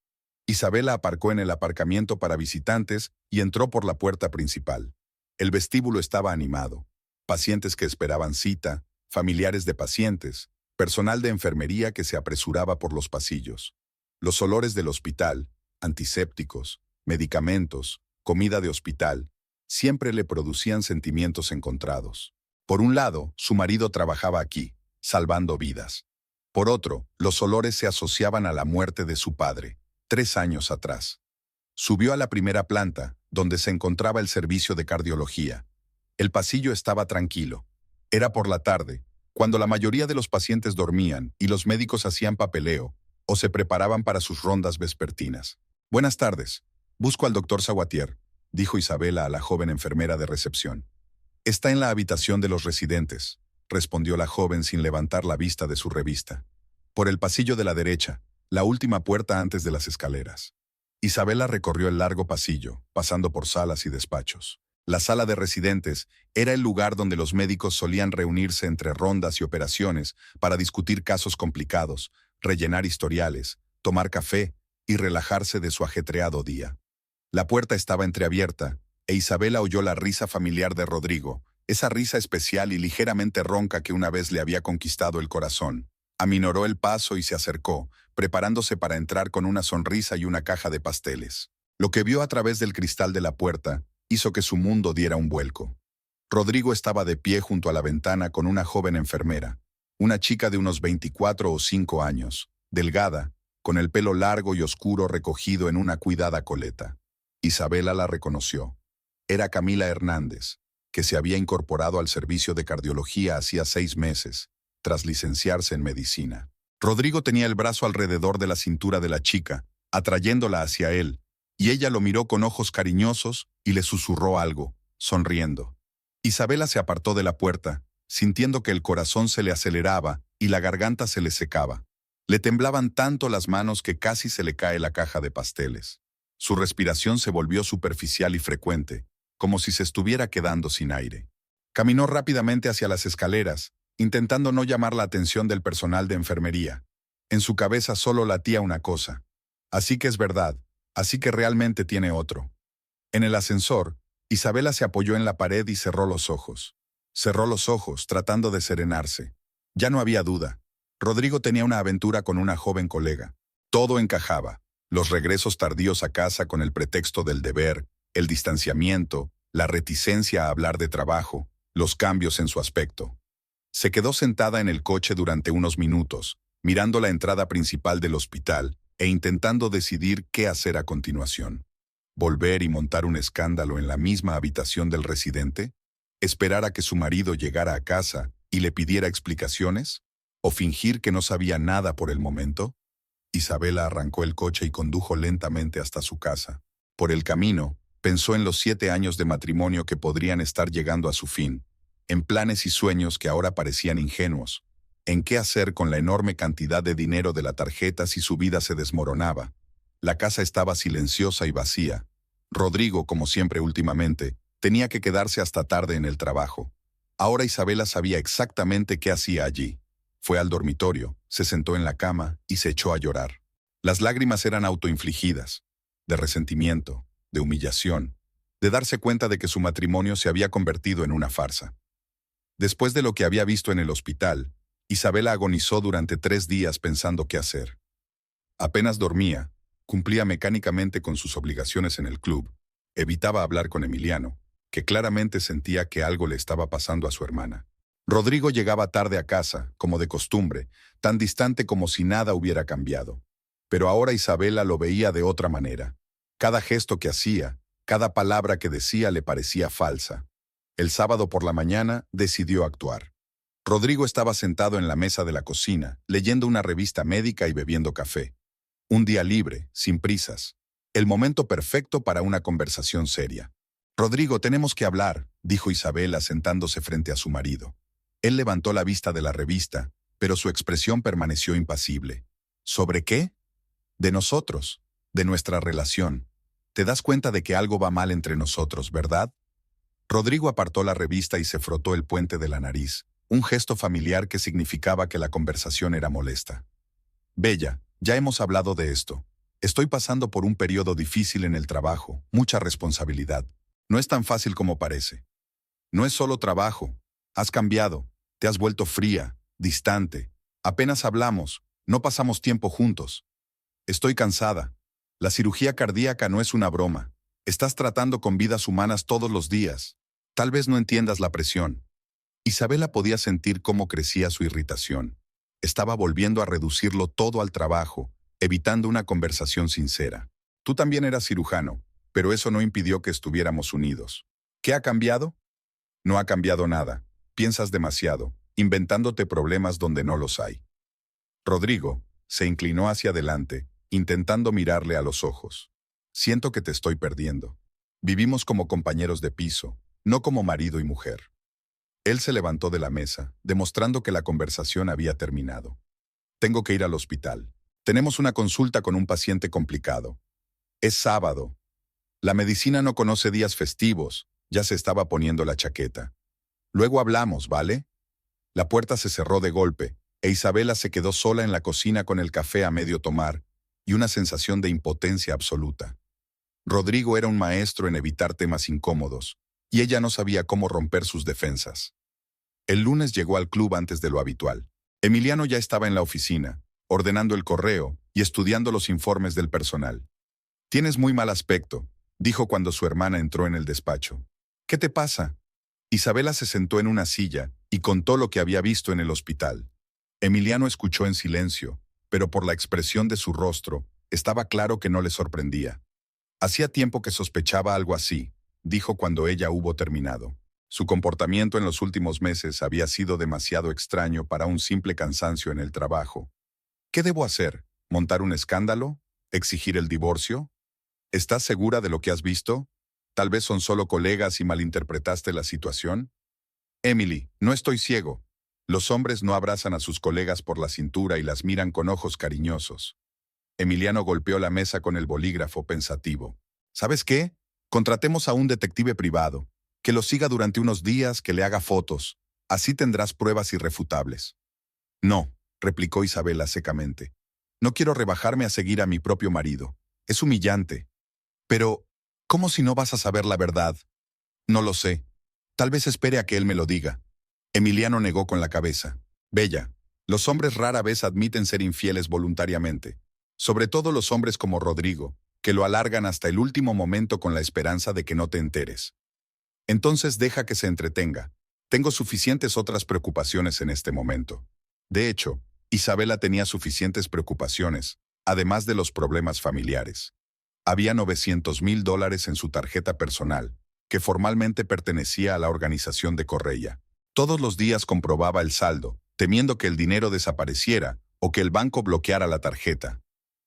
Isabela aparcó en el aparcamiento para visitantes y entró por la puerta principal. El vestíbulo estaba animado. Pacientes que esperaban cita, familiares de pacientes, personal de enfermería que se apresuraba por los pasillos. Los olores del hospital, antisépticos, medicamentos, comida de hospital, siempre le producían sentimientos encontrados. Por un lado, su marido trabajaba aquí, salvando vidas. Por otro, los olores se asociaban a la muerte de su padre, 3 años atrás. Subió a la primera planta, donde se encontraba el servicio de cardiología. El pasillo estaba tranquilo. Era por la tarde, cuando la mayoría de los pacientes dormían y los médicos hacían papeleo o se preparaban para sus rondas vespertinas. «Buenas tardes. Busco al doctor Saguatier», dijo Isabela a la joven enfermera de recepción. «Está en la habitación de los residentes», respondió la joven sin levantar la vista de su revista. «Por el pasillo de la derecha, la última puerta antes de las escaleras». Isabela recorrió el largo pasillo, pasando por salas y despachos. La sala de residentes era el lugar donde los médicos solían reunirse entre rondas y operaciones para discutir casos complicados, rellenar historiales, tomar café y relajarse de su ajetreado día. La puerta estaba entreabierta e Isabela oyó la risa familiar de Rodrigo, esa risa especial y ligeramente ronca que una vez le había conquistado el corazón. Aminoró el paso y se acercó, preparándose para entrar con una sonrisa y una caja de pasteles. Lo que vio a través del cristal de la puerta hizo que su mundo diera un vuelco. Rodrigo estaba de pie junto a la ventana con una joven enfermera, una chica de unos 24 o 5 años, delgada, con el pelo largo y oscuro recogido en una cuidada coleta. Isabela la reconoció. Era Camila Hernández, que se había incorporado al servicio de cardiología hacía 6 meses, tras licenciarse en medicina. Rodrigo tenía el brazo alrededor de la cintura de la chica, atrayéndola hacia él, y ella lo miró con ojos cariñosos y le susurró algo, sonriendo. Isabela se apartó de la puerta, sintiendo que el corazón se le aceleraba y la garganta se le secaba. Le temblaban tanto las manos que casi se le cae la caja de pasteles. Su respiración se volvió superficial y frecuente, como si se estuviera quedando sin aire. Caminó rápidamente hacia las escaleras, intentando no llamar la atención del personal de enfermería. En su cabeza solo latía una cosa. Así que es verdad, así que realmente tiene otro. En el ascensor, Isabela se apoyó en la pared y cerró los ojos. Cerró los ojos, tratando de serenarse. Ya no había duda. Rodrigo tenía una aventura con una joven colega. Todo encajaba. Los regresos tardíos a casa con el pretexto del deber, el distanciamiento, la reticencia a hablar de trabajo, los cambios en su aspecto. Se quedó sentada en el coche durante unos minutos, mirando la entrada principal del hospital e intentando decidir qué hacer a continuación. ¿Volver y montar un escándalo en la misma habitación del residente? ¿Esperar a que su marido llegara a casa y le pidiera explicaciones? ¿O fingir que no sabía nada por el momento? Isabela arrancó el coche y condujo lentamente hasta su casa. Por el camino, pensó en los 7 años de matrimonio que podrían estar llegando a su fin, en planes y sueños que ahora parecían ingenuos, en qué hacer con la enorme cantidad de dinero de la tarjeta si su vida se desmoronaba. La casa estaba silenciosa y vacía. Rodrigo, como siempre últimamente, tenía que quedarse hasta tarde en el trabajo. Ahora Isabela sabía exactamente qué hacía allí. Fue al dormitorio, se sentó en la cama y se echó a llorar. Las lágrimas eran autoinfligidas, de resentimiento, de humillación, de darse cuenta de que su matrimonio se había convertido en una farsa. Después de lo que había visto en el hospital, Isabela agonizó durante 3 días pensando qué hacer. Apenas dormía, cumplía mecánicamente con sus obligaciones en el club, evitaba hablar con Emiliano, que claramente sentía que algo le estaba pasando a su hermana. Rodrigo llegaba tarde a casa, como de costumbre, tan distante como si nada hubiera cambiado. Pero ahora Isabela lo veía de otra manera. Cada gesto que hacía, cada palabra que decía le parecía falsa. El sábado por la mañana decidió actuar. Rodrigo estaba sentado en la mesa de la cocina, leyendo una revista médica y bebiendo café. Un día libre, sin prisas. El momento perfecto para una conversación seria. «Rodrigo, tenemos que hablar», dijo Isabela sentándose frente a su marido. Él levantó la vista de la revista, pero su expresión permaneció impasible. «¿Sobre qué?» «De nosotros, de nuestra relación. Te das cuenta de que algo va mal entre nosotros, ¿verdad?» Rodrigo apartó la revista y se frotó el puente de la nariz, un gesto familiar que significaba que la conversación era molesta. «Bella, ya hemos hablado de esto. Estoy pasando por un periodo difícil en el trabajo, mucha responsabilidad. No es tan fácil como parece. No es solo trabajo. Has cambiado, te has vuelto fría, distante. Apenas hablamos, no pasamos tiempo juntos. Estoy cansada. La cirugía cardíaca no es una broma. Estás tratando con vidas humanas todos los días. Tal vez no entiendas la presión. Isabela podía sentir cómo crecía su irritación. Estaba volviendo a reducirlo todo al trabajo, evitando una conversación sincera. Tú también eras cirujano, pero eso no impidió que estuviéramos unidos. ¿Qué ha cambiado? No ha cambiado nada. Piensas demasiado, inventándote problemas donde no los hay. Rodrigo se inclinó hacia adelante, intentando mirarle a los ojos. Siento que te estoy perdiendo. Vivimos como compañeros de piso, no como marido y mujer. Él se levantó de la mesa, demostrando que la conversación había terminado. Tengo que ir al hospital. Tenemos una consulta con un paciente complicado. Es sábado. La medicina no conoce días festivos. Ya se estaba poniendo la chaqueta. Luego hablamos, ¿vale? La puerta se cerró de golpe, e Isabela se quedó sola en la cocina con el café a medio tomar y una sensación de impotencia absoluta. Rodrigo era un maestro en evitar temas incómodos, y ella no sabía cómo romper sus defensas. El lunes llegó al club antes de lo habitual. Emiliano ya estaba en la oficina, ordenando el correo y estudiando los informes del personal. «Tienes muy mal aspecto», dijo cuando su hermana entró en el despacho. «¿Qué te pasa?» Isabela se sentó en una silla y contó lo que había visto en el hospital. Emiliano escuchó en silencio, pero por la expresión de su rostro, estaba claro que no le sorprendía. Hacía tiempo que sospechaba algo así, dijo cuando ella hubo terminado. Su comportamiento en los últimos meses había sido demasiado extraño para un simple cansancio en el trabajo. ¿Qué debo hacer? ¿Montar un escándalo? ¿Exigir el divorcio? ¿Estás segura de lo que has visto? Tal vez son solo colegas y malinterpretaste la situación. Emily, no estoy ciego. Los hombres no abrazan a sus colegas por la cintura y las miran con ojos cariñosos. Emiliano golpeó la mesa con el bolígrafo pensativo. ¿Sabes qué? Contratemos a un detective privado, que lo siga durante unos días, que le haga fotos. Así tendrás pruebas irrefutables. No, replicó Isabela secamente. No quiero rebajarme a seguir a mi propio marido. Es humillante. Pero, ¿cómo si no vas a saber la verdad? No lo sé. Tal vez espere a que él me lo diga. Emiliano negó con la cabeza. Bella, los hombres rara vez admiten ser infieles voluntariamente. Sobre todo los hombres como Rodrigo, que lo alargan hasta el último momento con la esperanza de que no te enteres. Entonces deja que se entretenga. Tengo suficientes otras preocupaciones en este momento. De hecho, Isabela tenía suficientes preocupaciones, además de los problemas familiares. Había $900,000 en su tarjeta personal, que formalmente pertenecía a la organización de Correia. Todos los días comprobaba el saldo, temiendo que el dinero desapareciera o que el banco bloqueara la tarjeta.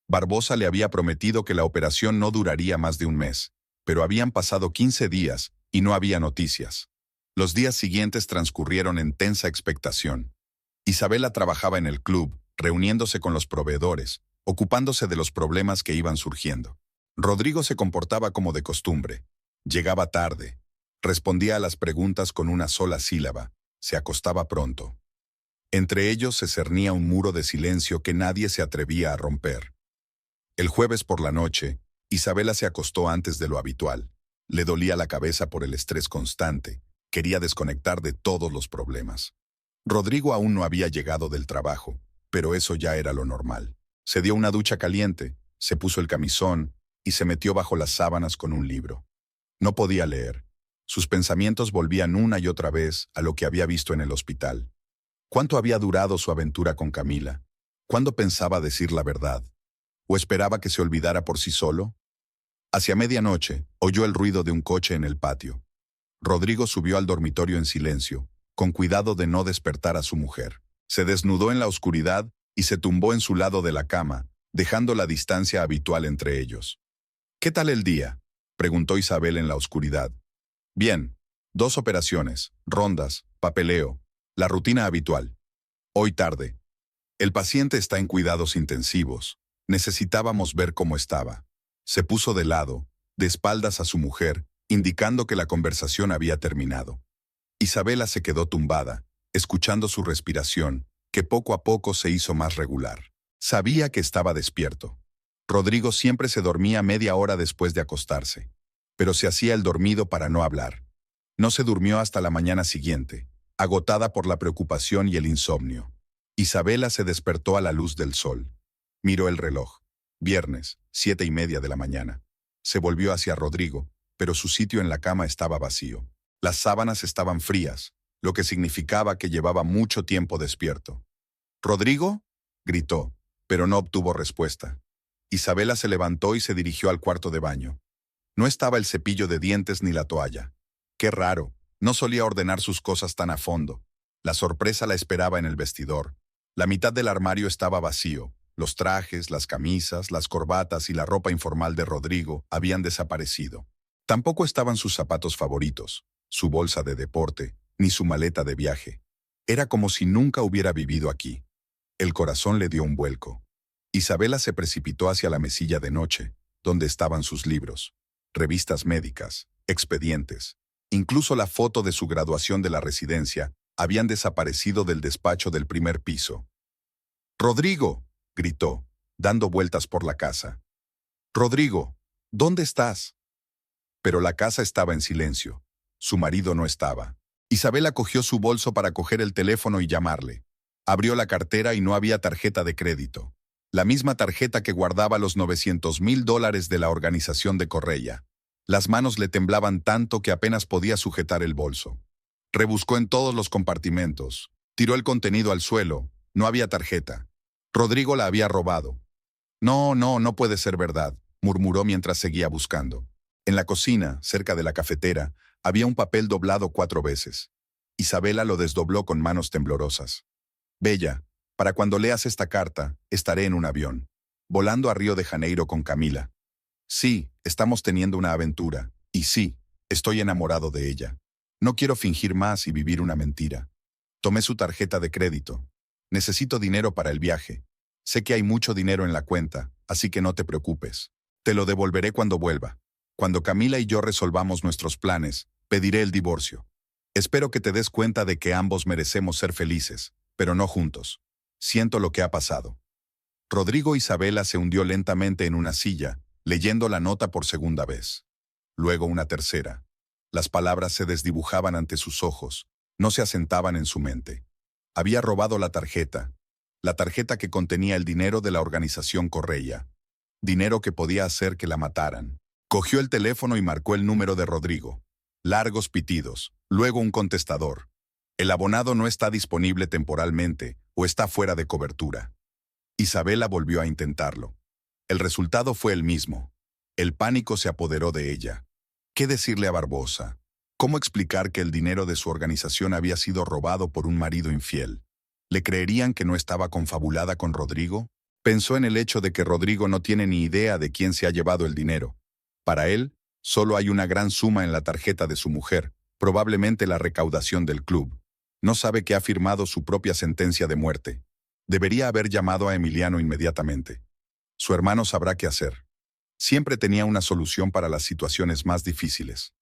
Barbosa le había prometido que la operación no duraría más de un mes, pero habían pasado 15 días y no había noticias. Los días siguientes transcurrieron en tensa expectación. Isabela trabajaba en el club, reuniéndose con los proveedores, ocupándose de los problemas que iban surgiendo. Rodrigo se comportaba como de costumbre. Llegaba tarde, respondía a las preguntas con una sola sílaba, se acostaba pronto. Entre ellos se cernía un muro de silencio que nadie se atrevía a romper. El jueves por la noche, Isabela se acostó antes de lo habitual. Le dolía la cabeza por el estrés constante, quería desconectar de todos los problemas. Rodrigo aún no había llegado del trabajo, pero eso ya era lo normal. Se dio una ducha caliente, se puso el camisón y se metió bajo las sábanas con un libro. No podía leer. Sus pensamientos volvían una y otra vez a lo que había visto en el hospital. ¿Cuánto había durado su aventura con Camila? ¿Cuándo pensaba decir la verdad? ¿O esperaba que se olvidara por sí solo? Hacia medianoche, oyó el ruido de un coche en el patio. Rodrigo subió al dormitorio en silencio, con cuidado de no despertar a su mujer. Se desnudó en la oscuridad y se tumbó en su lado de la cama, dejando la distancia habitual entre ellos. «¿Qué tal el día?», preguntó Isabel en la oscuridad. «Bien. 2 operaciones, rondas, papeleo, la rutina habitual. Hoy tarde. El paciente está en cuidados intensivos. Necesitábamos ver cómo estaba». Se puso de lado, de espaldas a su mujer, indicando que la conversación había terminado. Isabela se quedó tumbada, escuchando su respiración, que poco a poco se hizo más regular. Sabía que estaba despierto. Rodrigo siempre se dormía media hora después de acostarse, pero se hacía el dormido para no hablar. No se durmió hasta la mañana siguiente, agotada por la preocupación y el insomnio. Isabela se despertó a la luz del sol. Miró el reloj. Viernes, 7:30 de la mañana. Se volvió hacia Rodrigo, pero su sitio en la cama estaba vacío. Las sábanas estaban frías, lo que significaba que llevaba mucho tiempo despierto. «¿Rodrigo?», gritó, pero no obtuvo respuesta. Isabela se levantó y se dirigió al cuarto de baño. No estaba el cepillo de dientes ni la toalla. Qué raro, no solía ordenar sus cosas tan a fondo. La sorpresa la esperaba en el vestidor. La mitad del armario estaba vacío. Los trajes, las camisas, las corbatas y la ropa informal de Rodrigo habían desaparecido. Tampoco estaban sus zapatos favoritos, su bolsa de deporte, ni su maleta de viaje. Era como si nunca hubiera vivido aquí. El corazón le dio un vuelco. Isabela se precipitó hacia la mesilla de noche, donde estaban sus libros, revistas médicas, expedientes. Incluso la foto de su graduación de la residencia habían desaparecido del despacho del primer piso. «¡Rodrigo!», gritó, dando vueltas por la casa. «Rodrigo, ¿dónde estás?». Pero la casa estaba en silencio. Su marido no estaba. Isabela cogió su bolso para coger el teléfono y llamarle. Abrió la cartera y no había tarjeta de crédito. La misma tarjeta que guardaba los $900,000 de la organización de Correia. Las manos le temblaban tanto que apenas podía sujetar el bolso. Rebuscó en todos los compartimentos. Tiró el contenido al suelo. No había tarjeta. Rodrigo la había robado. No puede ser verdad», murmuró mientras seguía buscando. En la cocina, cerca de la cafetera, había un papel doblado 4 veces. Isabela lo desdobló con manos temblorosas. «Bella, para cuando leas esta carta, estaré en un avión, volando a Río de Janeiro con Camila. Sí, estamos teniendo una aventura, y sí, estoy enamorado de ella. No quiero fingir más y vivir una mentira. Tomé su tarjeta de crédito. Necesito dinero para el viaje. Sé que hay mucho dinero en la cuenta, así que no te preocupes. Te lo devolveré cuando vuelva. Cuando Camila y yo resolvamos nuestros planes, pediré el divorcio. Espero que te des cuenta de que ambos merecemos ser felices, pero no juntos. Siento lo que ha pasado». Rodrigo Isabela se hundió lentamente en una silla, leyendo la nota por segunda vez. Luego una tercera. Las palabras se desdibujaban ante sus ojos, no se asentaban en su mente. Había robado la tarjeta que contenía el dinero de la organización Correia. Dinero que podía hacer que la mataran. Cogió el teléfono y marcó el número de Rodrigo. Largos pitidos, luego un contestador. El abonado no está disponible temporalmente o está fuera de cobertura. Isabela volvió a intentarlo. El resultado fue el mismo. El pánico se apoderó de ella. ¿Qué decirle a Barbosa? ¿Cómo explicar que el dinero de su organización había sido robado por un marido infiel? ¿Le creerían que no estaba confabulada con Rodrigo? Pensó en el hecho de que Rodrigo no tiene ni idea de quién se ha llevado el dinero. Para él, solo hay una gran suma en la tarjeta de su mujer, probablemente la recaudación del club. No sabe que ha firmado su propia sentencia de muerte. Debería haber llamado a Emiliano inmediatamente. Su hermano sabrá qué hacer. Siempre tenía una solución para las situaciones más difíciles.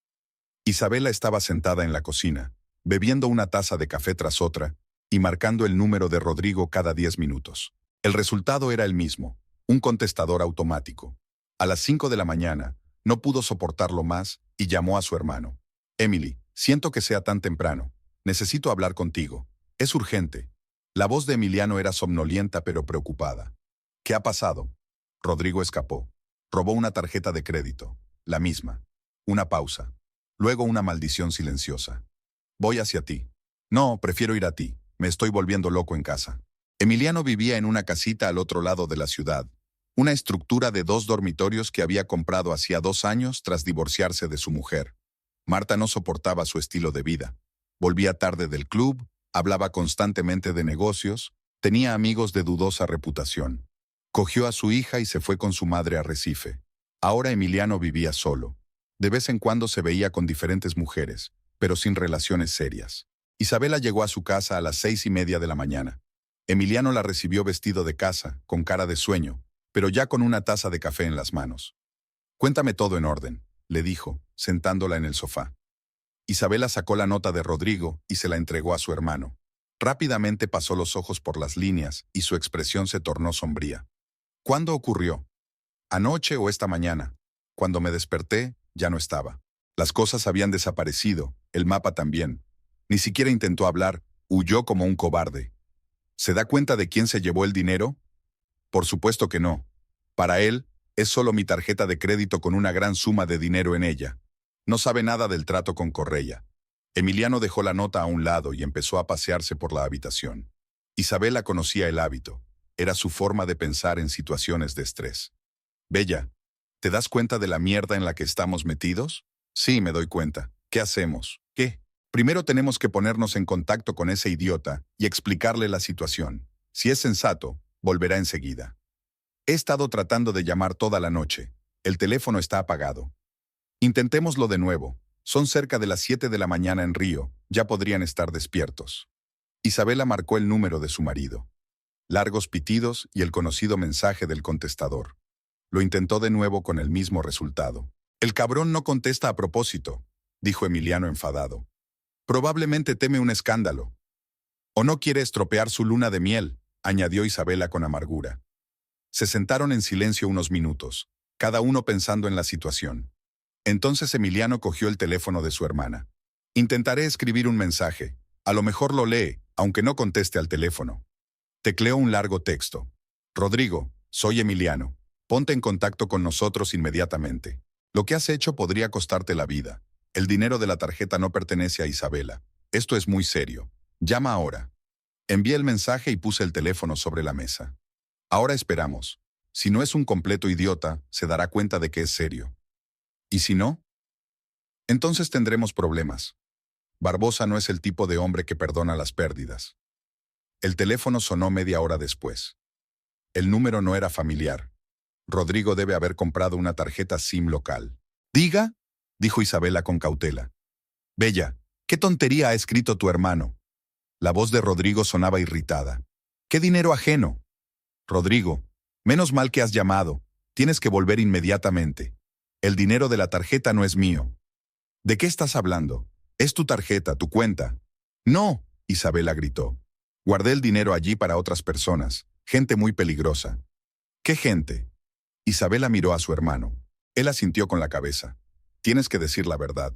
Isabela estaba sentada en la cocina, bebiendo una taza de café tras otra y marcando el número de Rodrigo cada 10 minutos. El resultado era el mismo, un contestador automático. A las 5 de la mañana, no pudo soportarlo más y llamó a su hermano. «Emily, siento que sea tan temprano. Necesito hablar contigo. Es urgente». La voz de Emiliano era somnolienta pero preocupada. «¿Qué ha pasado?». Rodrigo escapó. Robó una tarjeta de crédito. La misma. Una pausa. Luego una maldición silenciosa. «Voy hacia ti». «No, prefiero ir a ti. Me estoy volviendo loco en casa». Emiliano vivía en una casita al otro lado de la ciudad. Una estructura de 2 dormitorios que había comprado hacía 2 años tras divorciarse de su mujer. Marta no soportaba su estilo de vida. Volvía tarde del club, hablaba constantemente de negocios, tenía amigos de dudosa reputación. Cogió a su hija y se fue con su madre a Recife. Ahora Emiliano vivía solo. De vez en cuando se veía con diferentes mujeres, pero sin relaciones serias. Isabela llegó a su casa a las 6:30 de la mañana. Emiliano la recibió vestido de casa, con cara de sueño, pero ya con una taza de café en las manos. «Cuéntame todo en orden», le dijo, sentándola en el sofá. Isabela sacó la nota de Rodrigo y se la entregó a su hermano. Rápidamente pasó los ojos por las líneas y su expresión se tornó sombría. «¿Cuándo ocurrió?». «Anoche o esta mañana. Cuando me desperté, ya no estaba. Las cosas habían desaparecido, el mapa también. Ni siquiera intentó hablar, huyó como un cobarde». «¿Se da cuenta de quién se llevó el dinero?». «Por supuesto que no. Para él, es solo mi tarjeta de crédito con una gran suma de dinero en ella. No sabe nada del trato con Correia. Emiliano dejó la nota a un lado y empezó a pasearse por la habitación. Isabela conocía el hábito. Era su forma de pensar en situaciones de estrés. Bella, ¿te das cuenta de la mierda en la que estamos metidos? Sí, me doy cuenta. ¿Qué hacemos? ¿Qué? Primero tenemos que ponernos en contacto con ese idiota y explicarle la situación. Si es sensato, volverá enseguida. He estado tratando de llamar toda la noche. El teléfono está apagado. Intentémoslo de nuevo. Son cerca de las 7 de la mañana en Río. Ya podrían estar despiertos. Isabela marcó el número de su marido. Largos pitidos y el conocido mensaje del contestador. Lo intentó de nuevo con el mismo resultado. El cabrón no contesta a propósito, dijo Emiliano enfadado. Probablemente teme un escándalo. O no quiere estropear su luna de miel, añadió Isabela con amargura. Se sentaron en silencio unos minutos, cada uno pensando en la situación. Entonces Emiliano cogió el teléfono de su hermana. Intentaré escribir un mensaje. A lo mejor lo lee, aunque no conteste al teléfono. Tecleó un largo texto. Rodrigo, soy Emiliano. Ponte en contacto con nosotros inmediatamente. Lo que has hecho podría costarte la vida. El dinero de la tarjeta no pertenece a Isabela. Esto es muy serio. Llama ahora. Envié el mensaje y puse el teléfono sobre la mesa. Ahora esperamos. Si no es un completo idiota, se dará cuenta de que es serio. ¿Y si no? Entonces tendremos problemas. Barbosa no es el tipo de hombre que perdona las pérdidas. El teléfono sonó media hora después. El número no era familiar. Rodrigo debe haber comprado una tarjeta SIM local. Diga, dijo Isabela con cautela. Bella, ¿qué tontería ha escrito tu hermano? La voz de Rodrigo sonaba irritada. ¿Qué dinero ajeno? Rodrigo, menos mal que has llamado. Tienes que volver inmediatamente. El dinero de la tarjeta no es mío. ¿De qué estás hablando? Es tu tarjeta, tu cuenta. No, Isabela gritó. Guardé el dinero allí para otras personas, gente muy peligrosa. ¿Qué gente? Isabela miró a su hermano. Él asintió con la cabeza. Tienes que decir la verdad.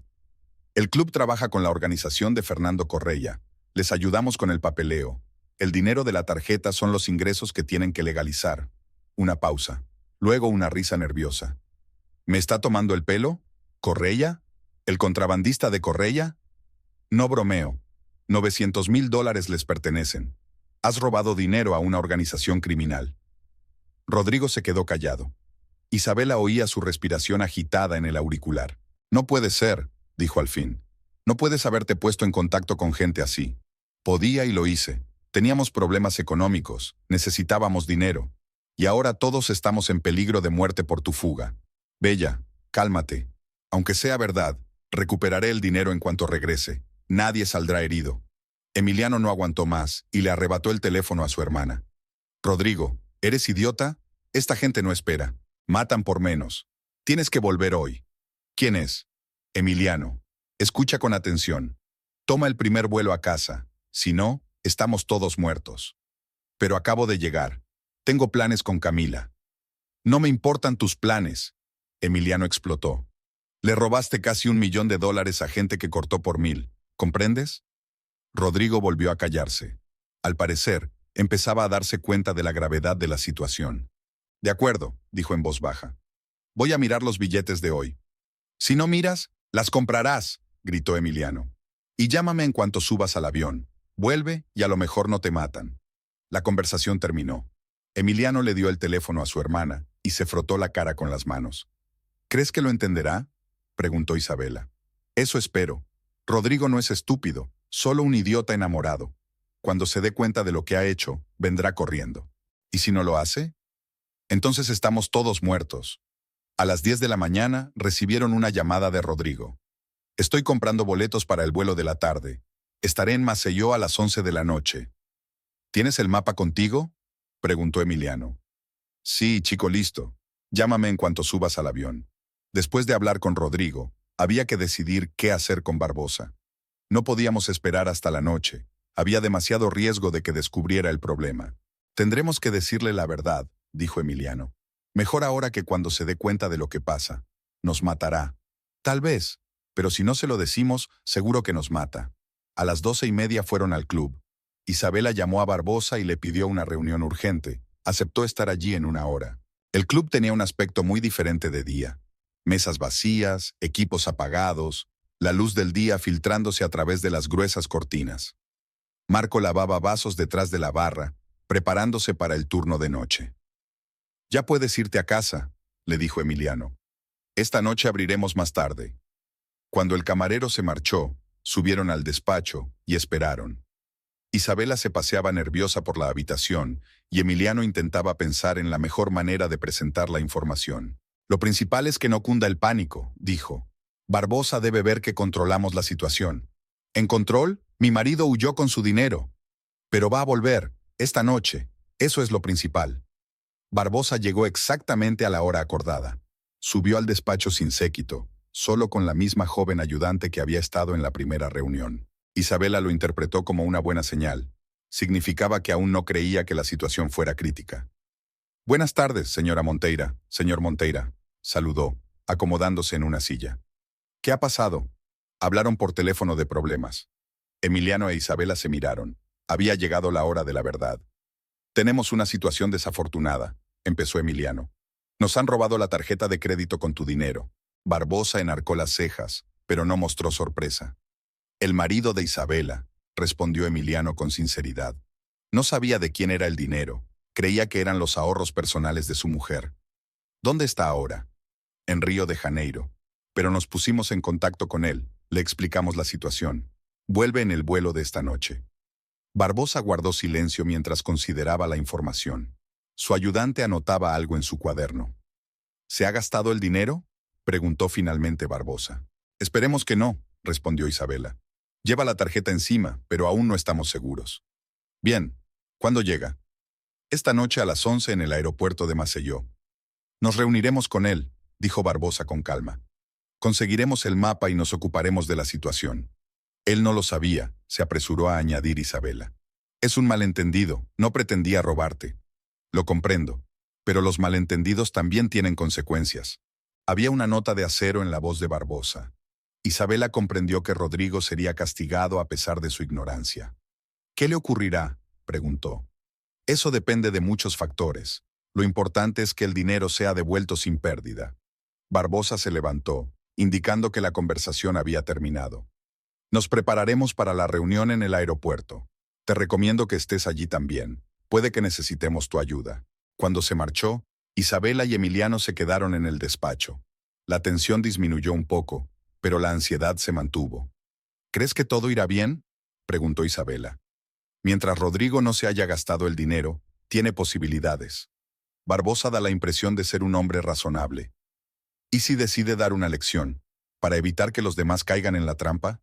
El club trabaja con la organización de Fernando Correia. Les ayudamos con el papeleo. El dinero de la tarjeta son los ingresos que tienen que legalizar. Una pausa. Luego una risa nerviosa. ¿Me está tomando el pelo? ¿Correia? ¿El contrabandista de Correia? No bromeo. $900,000 les pertenecen. Has robado dinero a una organización criminal. Rodrigo se quedó callado. Isabela oía su respiración agitada en el auricular. No puede ser, dijo al fin. No puedes haberte puesto en contacto con gente así. Podía y lo hice. Teníamos problemas económicos, necesitábamos dinero. Y ahora todos estamos en peligro de muerte por tu fuga. Bella, cálmate. Aunque sea verdad, recuperaré el dinero en cuanto regrese. Nadie saldrá herido. Emiliano no aguantó más y le arrebató el teléfono a su hermana. Rodrigo, ¿eres idiota? Esta gente no espera. Matan por menos. Tienes que volver hoy. ¿Quién es? Emiliano. Escucha con atención. Toma el primer vuelo a casa. Si no, estamos todos muertos. Pero acabo de llegar. Tengo planes con Camila. No me importan tus planes. Emiliano explotó. Le robaste casi $1 millón a gente que cortó por 1,000. ¿Comprendes? Rodrigo volvió a callarse. Al parecer, empezaba a darse cuenta de la gravedad de la situación. De acuerdo, dijo en voz baja. Voy a mirar los billetes de hoy. Si no miras, las comprarás, gritó Emiliano. Y llámame en cuanto subas al avión. Vuelve y a lo mejor no te matan. La conversación terminó. Emiliano le dio el teléfono a su hermana y se frotó la cara con las manos. ¿Crees que lo entenderá? Preguntó Isabela. Eso espero. Rodrigo no es estúpido, solo un idiota enamorado. Cuando se dé cuenta de lo que ha hecho, vendrá corriendo. ¿Y si no lo hace? Entonces estamos todos muertos. A las 10 de la mañana recibieron una llamada de Rodrigo. Estoy comprando boletos para el vuelo de la tarde. Estaré en Maceió a las 11 de la noche. ¿Tienes el mapa contigo? Preguntó Emiliano. Sí, chico, listo. Llámame en cuanto subas al avión. Después de hablar con Rodrigo, había que decidir qué hacer con Barbosa. No podíamos esperar hasta la noche. Había demasiado riesgo de que descubriera el problema. Tendremos que decirle la verdad, dijo Emiliano. Mejor ahora que cuando se dé cuenta de lo que pasa. Nos matará. Tal vez, pero si no se lo decimos, seguro que nos mata. A las 12:30 fueron al club. Isabela llamó a Barbosa y le pidió una reunión urgente. Aceptó estar allí en 1 hora. El club tenía un aspecto muy diferente de día. Mesas vacías, equipos apagados, la luz del día filtrándose a través de las gruesas cortinas. Marco lavaba vasos detrás de la barra, preparándose para el turno de noche. «Ya puedes irte a casa», le dijo Emiliano. «Esta noche abriremos más tarde». Cuando el camarero se marchó, subieron al despacho y esperaron. Isabela se paseaba nerviosa por la habitación y Emiliano intentaba pensar en la mejor manera de presentar la información. «Lo principal es que no cunda el pánico», dijo. «Barbosa debe ver que controlamos la situación. En control, mi marido huyó con su dinero. Pero va a volver, esta noche. Eso es lo principal». Barbosa llegó exactamente a la hora acordada. Subió al despacho sin séquito, solo con la misma joven ayudante que había estado en la primera reunión. Isabela lo interpretó como una buena señal. Significaba que aún no creía que la situación fuera crítica. «Buenas tardes, señora Monteira, señor Monteira», saludó, acomodándose en una silla. «¿Qué ha pasado?» Hablaron por teléfono de problemas. Emiliano e Isabela se miraron. Había llegado la hora de la verdad. «Tenemos una situación desafortunada», empezó Emiliano. «Nos han robado la tarjeta de crédito con tu dinero». Barbosa enarcó las cejas, pero no mostró sorpresa. «El marido de Isabela», respondió Emiliano con sinceridad. No sabía de quién era el dinero. Creía que eran los ahorros personales de su mujer. «¿Dónde está ahora?» «En Río de Janeiro. Pero nos pusimos en contacto con él. Le explicamos la situación. Vuelve en el vuelo de esta noche». Barbosa guardó silencio mientras consideraba la información. Su ayudante anotaba algo en su cuaderno. «¿Se ha gastado el dinero?», preguntó finalmente Barbosa. «Esperemos que no», respondió Isabela. «Lleva la tarjeta encima, pero aún no estamos seguros». «Bien. ¿Cuándo llega?» «Esta noche a las 11 en el aeropuerto de Maceió». «Nos reuniremos con él», dijo Barbosa con calma. «Conseguiremos el mapa y nos ocuparemos de la situación». Él no lo sabía, se apresuró a añadir Isabela. «Es un malentendido, no pretendía robarte». «Lo comprendo, pero los malentendidos también tienen consecuencias». Había una nota de acero en la voz de Barbosa. Isabela comprendió que Rodrigo sería castigado a pesar de su ignorancia. «¿Qué le ocurrirá?», preguntó. «Eso depende de muchos factores. Lo importante es que el dinero sea devuelto sin pérdida». Barbosa se levantó, indicando que la conversación había terminado. «Nos prepararemos para la reunión en el aeropuerto. Te recomiendo que estés allí también. Puede que necesitemos tu ayuda». Cuando se marchó, Isabela y Emiliano se quedaron en el despacho. La tensión disminuyó un poco, pero la ansiedad se mantuvo. «¿Crees que todo irá bien?», preguntó Isabela. «Mientras Rodrigo no se haya gastado el dinero, tiene posibilidades. Barbosa da la impresión de ser un hombre razonable. ¿Y si decide dar una lección, para evitar que los demás caigan en la trampa?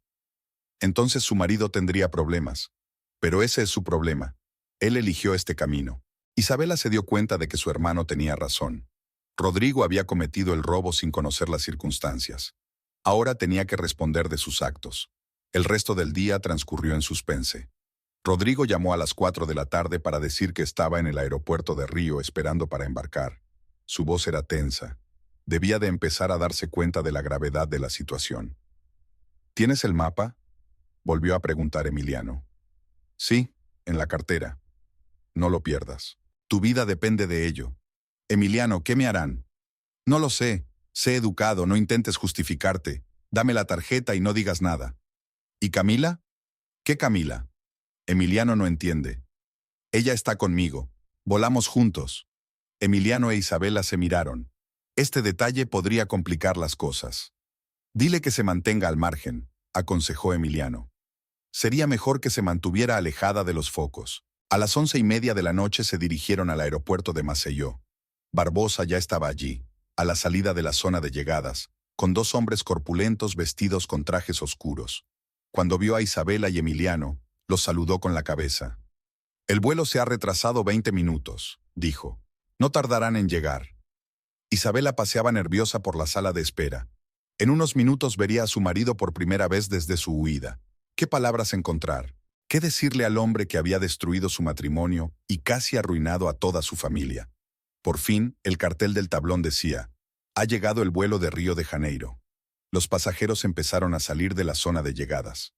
Entonces su marido tendría problemas. Pero ese es su problema. Él eligió este camino». Isabela se dio cuenta de que su hermano tenía razón. Rodrigo había cometido el robo sin conocer las circunstancias. Ahora tenía que responder de sus actos. El resto del día transcurrió en suspense. Rodrigo llamó a las 4 de la tarde para decir que estaba en el aeropuerto de Río esperando para embarcar. Su voz era tensa. Debía de empezar a darse cuenta de la gravedad de la situación. «¿Tienes el mapa?», volvió a preguntar Emiliano. «Sí, en la cartera». «No lo pierdas. Tu vida depende de ello». «Emiliano, ¿qué me harán?». «No lo sé. Sé educado, no intentes justificarte. Dame la tarjeta y no digas nada». «¿Y Camila?». «¿Qué Camila?». Emiliano no entiende. «Ella está conmigo. Volamos juntos». Emiliano e Isabela se miraron. Este detalle podría complicar las cosas. «Dile que se mantenga al margen», aconsejó Emiliano. «Sería mejor que se mantuviera alejada de los focos». A las 11:30 de la noche se dirigieron al aeropuerto de Maceió. Barbosa ya estaba allí, a la salida de la zona de llegadas, con 2 hombres corpulentos vestidos con trajes oscuros. Cuando vio a Isabela y Emiliano, los saludó con la cabeza. «El vuelo se ha retrasado 20 minutos», dijo. «No tardarán en llegar». Isabela paseaba nerviosa por la sala de espera. En unos minutos vería a su marido por primera vez desde su huida. ¿Qué palabras encontrar? ¿Qué decirle al hombre que había destruido su matrimonio y casi arruinado a toda su familia? Por fin, el cartel del tablón decía: «Ha llegado el vuelo de Río de Janeiro». Los pasajeros empezaron a salir de la zona de llegadas.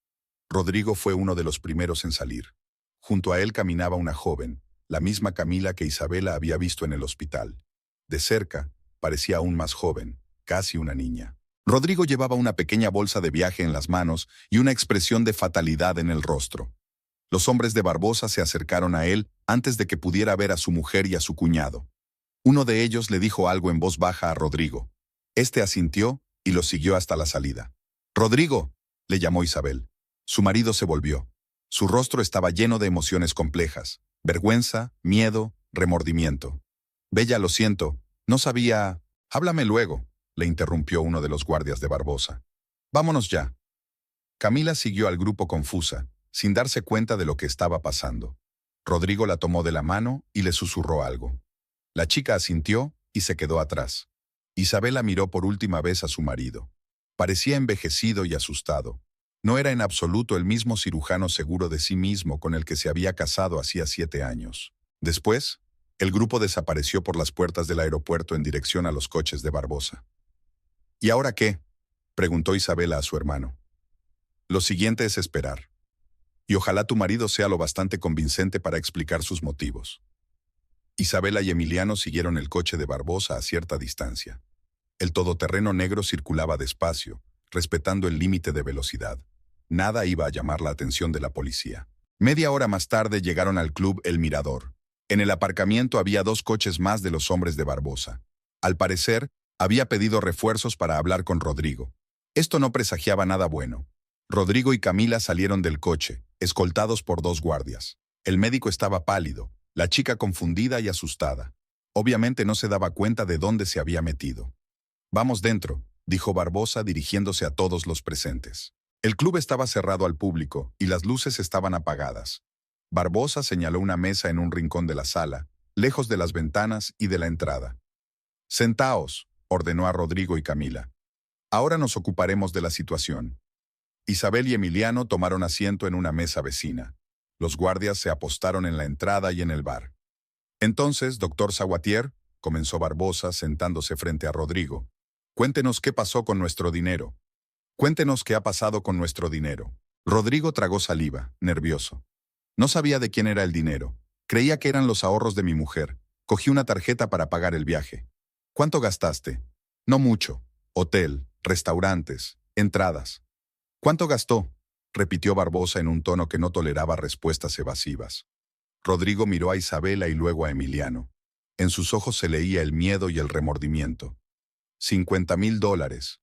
Rodrigo fue uno de los primeros en salir. Junto a él caminaba una joven, la misma Camila que Isabela había visto en el hospital. De cerca, parecía aún más joven, casi una niña. Rodrigo llevaba una pequeña bolsa de viaje en las manos y una expresión de fatalidad en el rostro. Los hombres de Barbosa se acercaron a él antes de que pudiera ver a su mujer y a su cuñado. Uno de ellos le dijo algo en voz baja a Rodrigo. Este asintió y lo siguió hasta la salida. «Rodrigo», le llamó Isabel. Su marido se volvió. Su rostro estaba lleno de emociones complejas: vergüenza, miedo, remordimiento. «Bella, lo siento, no sabía...» «Háblame luego», le interrumpió uno de los guardias de Barbosa. «Vámonos ya». Camila siguió al grupo confusa, sin darse cuenta de lo que estaba pasando. Rodrigo la tomó de la mano y le susurró algo. La chica asintió y se quedó atrás. Isabela miró por última vez a su marido. Parecía envejecido y asustado. No era en absoluto el mismo cirujano seguro de sí mismo con el que se había casado hacía 7 años. Después, el grupo desapareció por las puertas del aeropuerto en dirección a los coches de Barbosa. «¿Y ahora qué?», preguntó Isabela a su hermano. «Lo siguiente es esperar. Y ojalá tu marido sea lo bastante convincente para explicar sus motivos». Isabela y Emiliano siguieron el coche de Barbosa a cierta distancia. El todoterreno negro circulaba despacio, respetando el límite de velocidad. Nada iba a llamar la atención de la policía. Media hora más tarde llegaron al club El Mirador. En el aparcamiento había 2 coches más de los hombres de Barbosa. Al parecer, había pedido refuerzos para hablar con Rodrigo. Esto no presagiaba nada bueno. Rodrigo y Camila salieron del coche, escoltados por 2 guardias. El médico estaba pálido, la chica confundida y asustada. Obviamente no se daba cuenta de dónde se había metido. «Vamos dentro», dijo Barbosa dirigiéndose a todos los presentes. El club estaba cerrado al público y las luces estaban apagadas. Barbosa señaló una mesa en un rincón de la sala, lejos de las ventanas y de la entrada. «Sentaos», ordenó a Rodrigo y Camila. «Ahora nos ocuparemos de la situación». Isabel y Emiliano tomaron asiento en una mesa vecina. Los guardias se apostaron en la entrada y en el bar. «Entonces, doctor Saguatier», comenzó Barbosa sentándose frente a Rodrigo, «cuéntenos qué pasó con nuestro dinero. Cuéntenos qué ha pasado con nuestro dinero». Rodrigo tragó saliva, nervioso. No sabía de quién era el dinero. Creía que eran los ahorros de mi mujer. Cogí una tarjeta para pagar el viaje. «¿Cuánto gastaste?» «No mucho. Hotel, restaurantes, entradas». «¿Cuánto gastó?», repitió Barbosa en un tono que no toleraba respuestas evasivas. Rodrigo miró a Isabela y luego a Emiliano. En sus ojos se leía el miedo y el remordimiento. $50,000.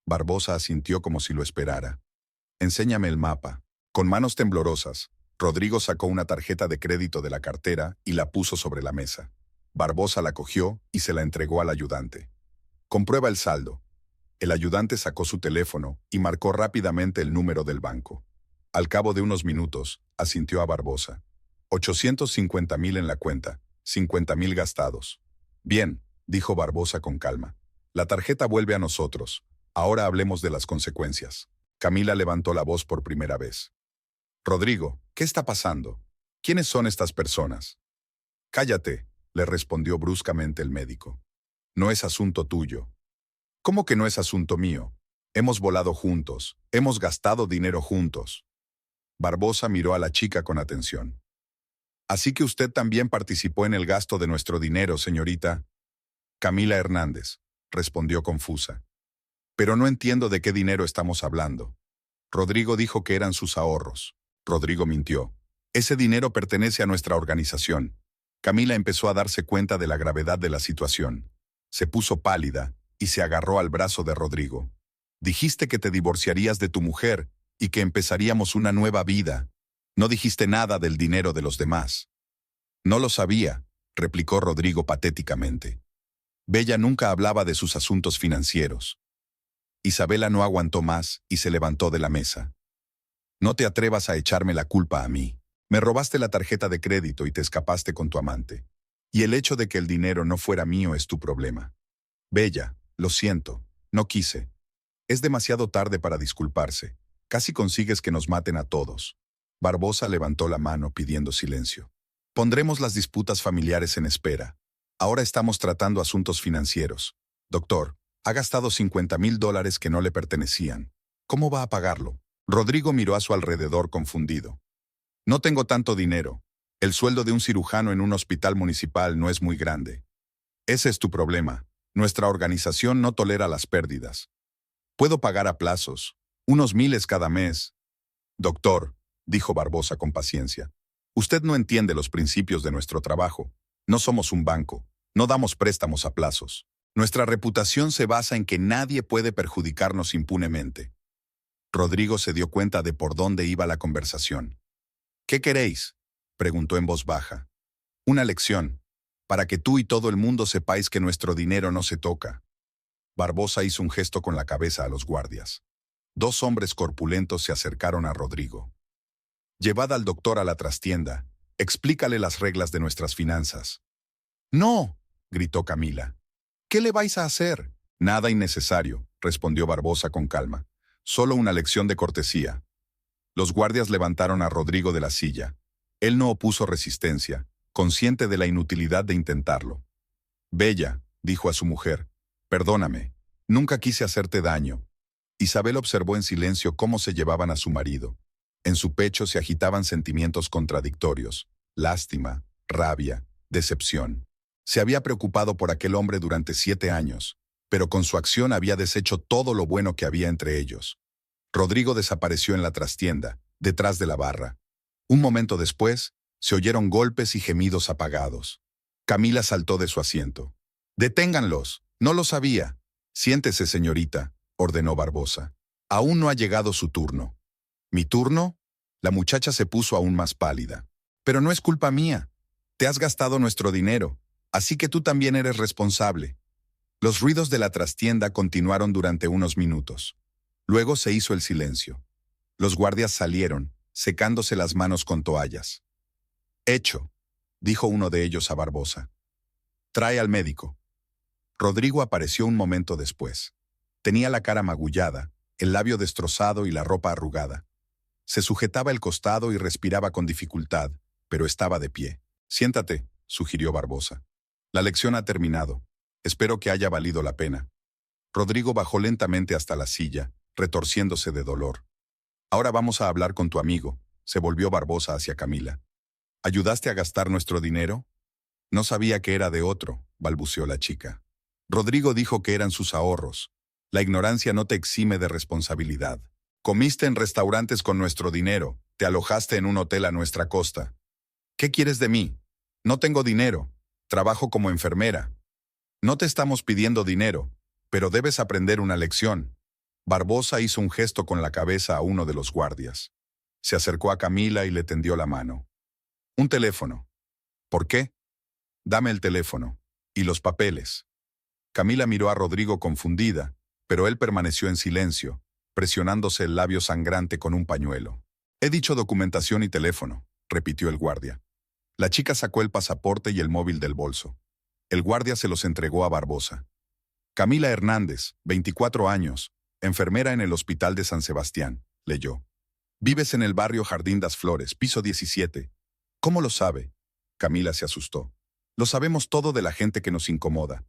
Barbosa asintió como si lo esperara. «Enséñame el mapa». Con manos temblorosas, Rodrigo sacó una tarjeta de crédito de la cartera y la puso sobre la mesa. Barbosa la cogió y se la entregó al ayudante. «Comprueba el saldo». El ayudante sacó su teléfono y marcó rápidamente el número del banco. Al cabo de unos minutos, asintió a Barbosa. 850,000 en la cuenta, 50,000 gastados. «Bien», dijo Barbosa con calma. «La tarjeta vuelve a nosotros. Ahora hablemos de las consecuencias». Camila levantó la voz por primera vez. «Rodrigo, ¿qué está pasando? ¿Quiénes son estas personas?» «Cállate», le respondió bruscamente el médico. «No es asunto tuyo». «¿Cómo que no es asunto mío? Hemos volado juntos, hemos gastado dinero juntos». Barbosa miró a la chica con atención. «Así que usted también participó en el gasto de nuestro dinero, señorita». «Camila Hernández», respondió confusa. «Pero no entiendo de qué dinero estamos hablando». Rodrigo dijo que eran sus ahorros. Rodrigo mintió. «Ese dinero pertenece a nuestra organización». Camila empezó a darse cuenta de la gravedad de la situación. Se puso pálida y se agarró al brazo de Rodrigo. «Dijiste que te divorciarías de tu mujer y que empezaríamos una nueva vida. No dijiste nada del dinero de los demás». «No lo sabía», replicó Rodrigo patéticamente. Bella nunca hablaba de sus asuntos financieros. Isabela no aguantó más y se levantó de la mesa. «No te atrevas a echarme la culpa a mí. Me robaste la tarjeta de crédito y te escapaste con tu amante. Y el hecho de que el dinero no fuera mío es tu problema. Bella, lo siento, no quise. Es demasiado tarde para disculparse. Casi consigues que nos maten a todos». Barbosa levantó la mano pidiendo silencio. «Pondremos las disputas familiares en espera. Ahora estamos tratando asuntos financieros. Doctor, ha gastado $50,000 que no le pertenecían. ¿Cómo va a pagarlo?» Rodrigo miró a su alrededor confundido. «No tengo tanto dinero. El sueldo de un cirujano en un hospital municipal no es muy grande». Ese es tu problema. Nuestra organización no tolera las pérdidas. Puedo pagar a plazos, unos miles cada mes. Doctor, dijo Barbosa con paciencia, usted no entiende los principios de nuestro trabajo. No somos un banco, no damos préstamos a plazos. Nuestra reputación se basa en que nadie puede perjudicarnos impunemente. Rodrigo se dio cuenta de por dónde iba la conversación. ¿Qué queréis?, preguntó en voz baja. Una lección, para que tú y todo el mundo sepáis que nuestro dinero no se toca. Barbosa hizo un gesto con la cabeza a los guardias. Dos hombres corpulentos se acercaron a Rodrigo. Llevad al doctor a la trastienda. Explícale las reglas de nuestras finanzas. ¡No!, gritó Camila. ¿Qué le vais a hacer? Nada innecesario, respondió Barbosa con calma. Solo una lección de cortesía. Los guardias levantaron a Rodrigo de la silla. Él no opuso resistencia, consciente de la inutilidad de intentarlo. Bella, dijo a su mujer, perdóname, nunca quise hacerte daño. Isabel observó en silencio cómo se llevaban a su marido. En su pecho se agitaban sentimientos contradictorios, lástima, rabia, decepción. Se había preocupado por aquel hombre durante 7 años, pero con su acción había deshecho todo lo bueno que había entre ellos. Rodrigo desapareció en la trastienda, detrás de la barra. Un momento después, se oyeron golpes y gemidos apagados. Camila saltó de su asiento. «¡Deténganlos! No lo sabía!». «Siéntese, señorita», ordenó Barbosa. «Aún no ha llegado su turno». «¿Mi turno?». La muchacha se puso aún más pálida. «Pero no es culpa mía. Te has gastado nuestro dinero, así que tú también eres responsable». Los ruidos de la trastienda continuaron durante unos minutos. Luego se hizo el silencio. Los guardias salieron, secándose las manos con toallas. «Hecho», dijo uno de ellos a Barbosa. «Trae al médico». Rodrigo apareció un momento después. Tenía la cara magullada, el labio destrozado y la ropa arrugada. Se sujetaba el costado y respiraba con dificultad, pero estaba de pie. «Siéntate», sugirió Barbosa. «La lección ha terminado. Espero que haya valido la pena». Rodrigo bajó lentamente hasta la silla, retorciéndose de dolor. «Ahora vamos a hablar con tu amigo», se volvió Barbosa hacia Camila. «¿Ayudaste a gastar nuestro dinero?». «No sabía que era de otro», balbuceó la chica. Rodrigo dijo que eran sus ahorros. «La ignorancia no te exime de responsabilidad. Comiste en restaurantes con nuestro dinero, te alojaste en un hotel a nuestra costa. ¿Qué quieres de mí? No tengo dinero. Trabajo como enfermera. No te estamos pidiendo dinero, pero debes aprender una lección». Barbosa hizo un gesto con la cabeza a uno de los guardias. Se acercó a Camila y le tendió la mano. «Un teléfono». «¿Por qué?». «Dame el teléfono. Y los papeles». Camila miró a Rodrigo confundida, pero él permaneció en silencio, presionándose el labio sangrante con un pañuelo. «He dicho documentación y teléfono», repitió el guardia. La chica sacó el pasaporte y el móvil del bolso. El guardia se los entregó a Barbosa. «Camila Hernández, 24 años, enfermera en el Hospital de San Sebastián», leyó. «Vives en el barrio Jardín das Flores, piso 17. «¿Cómo lo sabe?». Camila se asustó. «Lo sabemos todo de la gente que nos incomoda.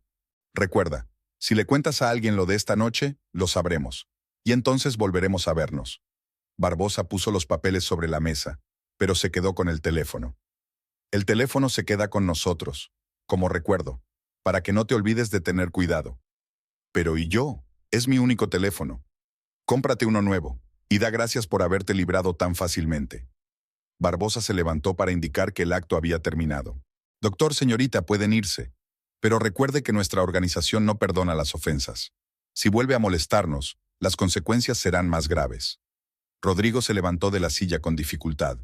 Recuerda, si le cuentas a alguien lo de esta noche, lo sabremos. Y entonces volveremos a vernos». Barbosa puso los papeles sobre la mesa, pero se quedó con el teléfono. «El teléfono se queda con nosotros, como recuerdo, para que no te olvides de tener cuidado». «Pero ¿y yo? Es mi único teléfono». «Cómprate uno nuevo, y da gracias por haberte librado tan fácilmente». Barbosa se levantó para indicar que el acto había terminado. «Doctor, señorita, pueden irse. Pero recuerde que nuestra organización no perdona las ofensas. Si vuelve a molestarnos, las consecuencias serán más graves». Rodrigo se levantó de la silla con dificultad.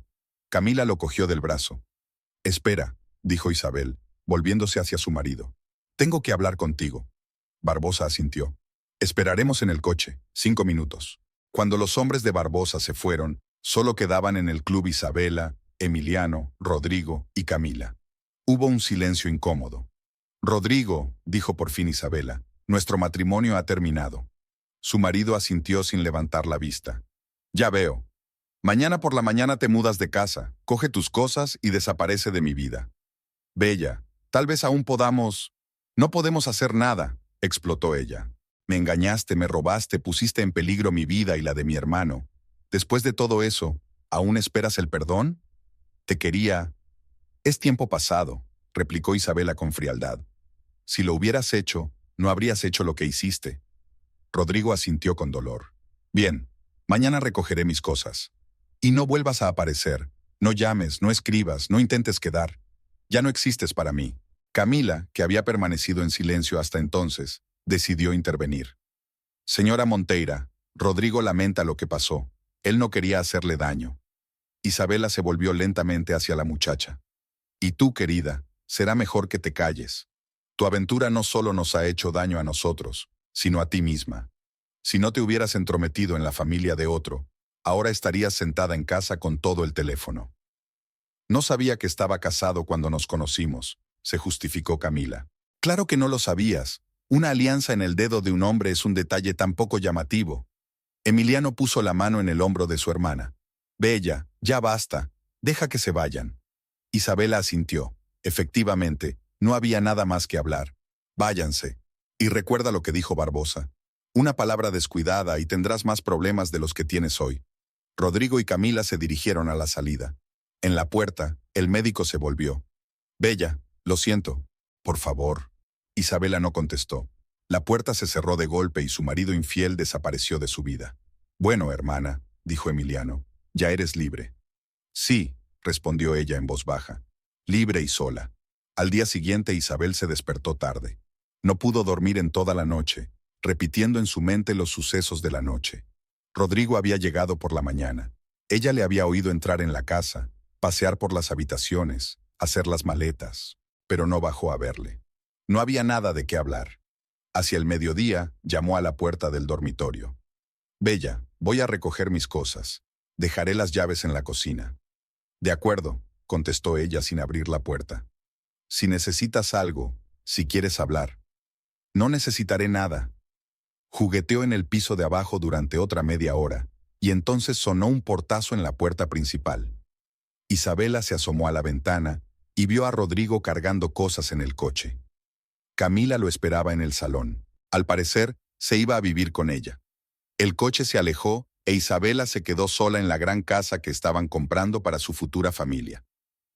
Camila lo cogió del brazo. «Espera», dijo Isabel, volviéndose hacia su marido. «Tengo que hablar contigo». Barbosa asintió. «Esperaremos en el coche, 5 minutos». Cuando los hombres de Barbosa se fueron, solo quedaban en el club Isabela, Emiliano, Rodrigo y Camila. Hubo un silencio incómodo. «Rodrigo», dijo por fin Isabela, «nuestro matrimonio ha terminado». Su marido asintió sin levantar la vista. «Ya veo. Mañana por la mañana te mudas de casa, coge tus cosas y desaparece de mi vida». «Bella, tal vez aún podamos...». «No podemos hacer nada», explotó ella. «Me engañaste, me robaste, pusiste en peligro mi vida y la de mi hermano. Después de todo eso, ¿aún esperas el perdón?». «Te quería...». «Es tiempo pasado», replicó Isabela con frialdad. Si lo hubieras hecho, no habrías hecho lo que hiciste. Rodrigo asintió con dolor. Bien, mañana recogeré mis cosas. Y no vuelvas a aparecer. No llames, no escribas, no intentes quedar. Ya no existes para mí. Camila, que había permanecido en silencio hasta entonces, decidió intervenir. Señora Monteira, Rodrigo lamenta lo que pasó. Él no quería hacerle daño. Isabela se volvió lentamente hacia la muchacha. Y tú, querida, será mejor que te calles. Tu aventura no solo nos ha hecho daño a nosotros, sino a ti misma. Si no te hubieras entrometido en la familia de otro, ahora estarías sentada en casa con todo el teléfono. No sabía que estaba casado cuando nos conocimos, se justificó Camila. Claro que no lo sabías. Una alianza en el dedo de un hombre es un detalle tan poco llamativo. Emiliano puso la mano en el hombro de su hermana. Bella, ya basta, deja que se vayan. Isabela asintió. Efectivamente, no había nada más que hablar. Váyanse. Y recuerda lo que dijo Barbosa. Una palabra descuidada y tendrás más problemas de los que tienes hoy. Rodrigo y Camila se dirigieron a la salida. En la puerta, el médico se volvió. Bella, lo siento. Por favor. Isabela no contestó. La puerta se cerró de golpe y su marido infiel desapareció de su vida. Bueno, hermana, dijo Emiliano, ya eres libre. Sí, respondió ella en voz baja. Libre y sola. Al día siguiente Isabel se despertó tarde. No pudo dormir en toda la noche, repitiendo en su mente los sucesos de la noche. Rodrigo había llegado por la mañana. Ella le había oído entrar en la casa, pasear por las habitaciones, hacer las maletas, pero no bajó a verle. No había nada de qué hablar. Hacia el mediodía, llamó a la puerta del dormitorio. Bella, voy a recoger mis cosas. Dejaré las llaves en la cocina. De acuerdo, contestó ella sin abrir la puerta. Si necesitas algo, si quieres hablar. No necesitaré nada. Jugueteó en el piso de abajo durante otra media hora, y entonces sonó un portazo en la puerta principal. Isabela se asomó a la ventana y vio a Rodrigo cargando cosas en el coche. Camila lo esperaba en el salón. Al parecer, se iba a vivir con ella. El coche se alejó e Isabela se quedó sola en la gran casa que estaban comprando para su futura familia.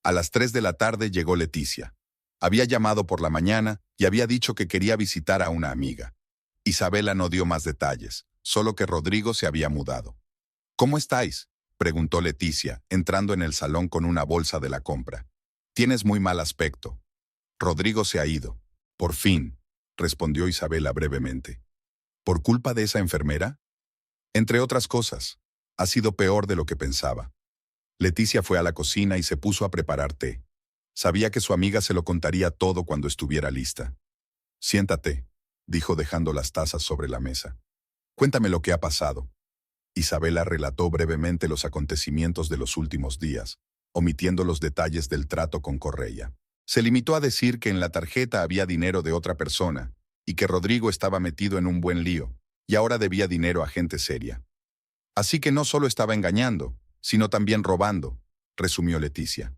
A las 3 de la tarde llegó Leticia. Había llamado por la mañana y había dicho que quería visitar a una amiga. Isabela no dio más detalles, solo que Rodrigo se había mudado. ¿Cómo estáis?, preguntó Leticia, entrando en el salón con una bolsa de la compra. Tienes muy mal aspecto. Rodrigo se ha ido. Por fin, respondió Isabela brevemente. ¿Por culpa de esa enfermera? Entre otras cosas, ha sido peor de lo que pensaba. Leticia fue a la cocina y se puso a preparar té. Sabía que su amiga se lo contaría todo cuando estuviera lista. Siéntate, dijo dejando las tazas sobre la mesa. Cuéntame lo que ha pasado. Isabela relató brevemente los acontecimientos de los últimos días, omitiendo los detalles del trato con Correia. Se limitó a decir que en la tarjeta había dinero de otra persona y que Rodrigo estaba metido en un buen lío y ahora debía dinero a gente seria. Así que no solo estaba engañando, sino también robando, resumió Leticia.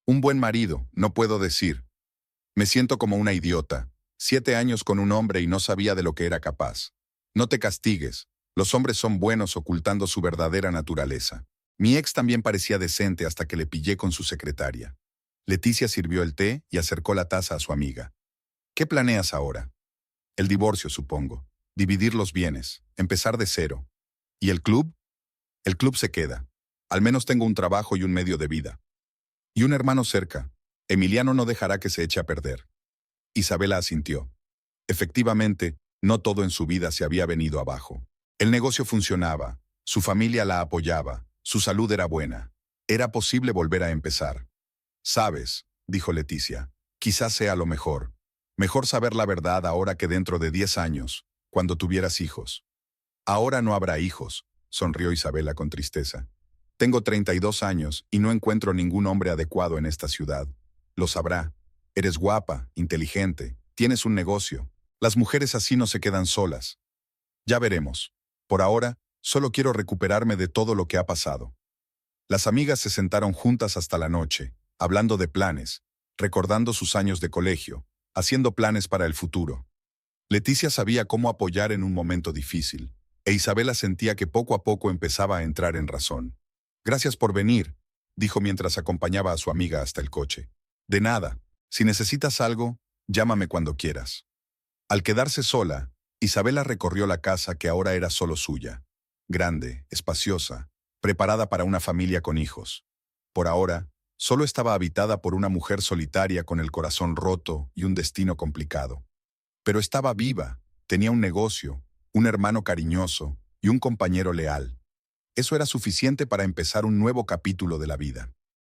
Un buen marido, no puedo decir. Me siento como una idiota. 7 años con un hombre y no sabía de lo que era capaz. No te castigues. Los hombres son buenos ocultando su verdadera naturaleza. Mi ex también parecía decente hasta que le pillé con su secretaria. Leticia sirvió el té y acercó la taza a su amiga. ¿Qué planeas ahora? El divorcio, supongo. Dividir los bienes. Empezar de cero. ¿Y el club? El club se queda. Al menos tengo un trabajo y un medio de vida. Y un hermano cerca. Emiliano no dejará que se eche a perder. Isabela asintió. Efectivamente, no todo en su vida se había venido abajo. El negocio funcionaba, su familia la apoyaba, su salud era buena. Era posible volver a empezar. Sabes, dijo Leticia, quizás sea lo mejor. Mejor saber la verdad ahora que dentro de 10 años, cuando tuvieras hijos. Ahora no habrá hijos, sonrió Isabela con tristeza. Tengo 32 años y no encuentro ningún hombre adecuado en esta ciudad. Lo sabrá. Eres guapa, inteligente, tienes un negocio. Las mujeres así no se quedan solas. Ya veremos. Por ahora, solo quiero recuperarme de todo lo que ha pasado. Las amigas se sentaron juntas hasta la noche, hablando de planes, recordando sus años de colegio, haciendo planes para el futuro. Leticia sabía cómo apoyar en un momento difícil, e Isabela sentía que poco a poco empezaba a entrar en razón. Gracias por venir, dijo mientras acompañaba a su amiga hasta el coche. De nada. Si necesitas algo, Llámame cuando quieras. Al quedarse sola, Isabela recorrió la casa que ahora era solo suya. Grande, espaciosa, preparada para una familia con hijos. Por ahora, solo estaba habitada por una mujer solitaria con el corazón roto y un destino complicado. Pero estaba viva, tenía un negocio, un hermano cariñoso y un compañero leal. Eso era suficiente para empezar un nuevo capítulo de la vida.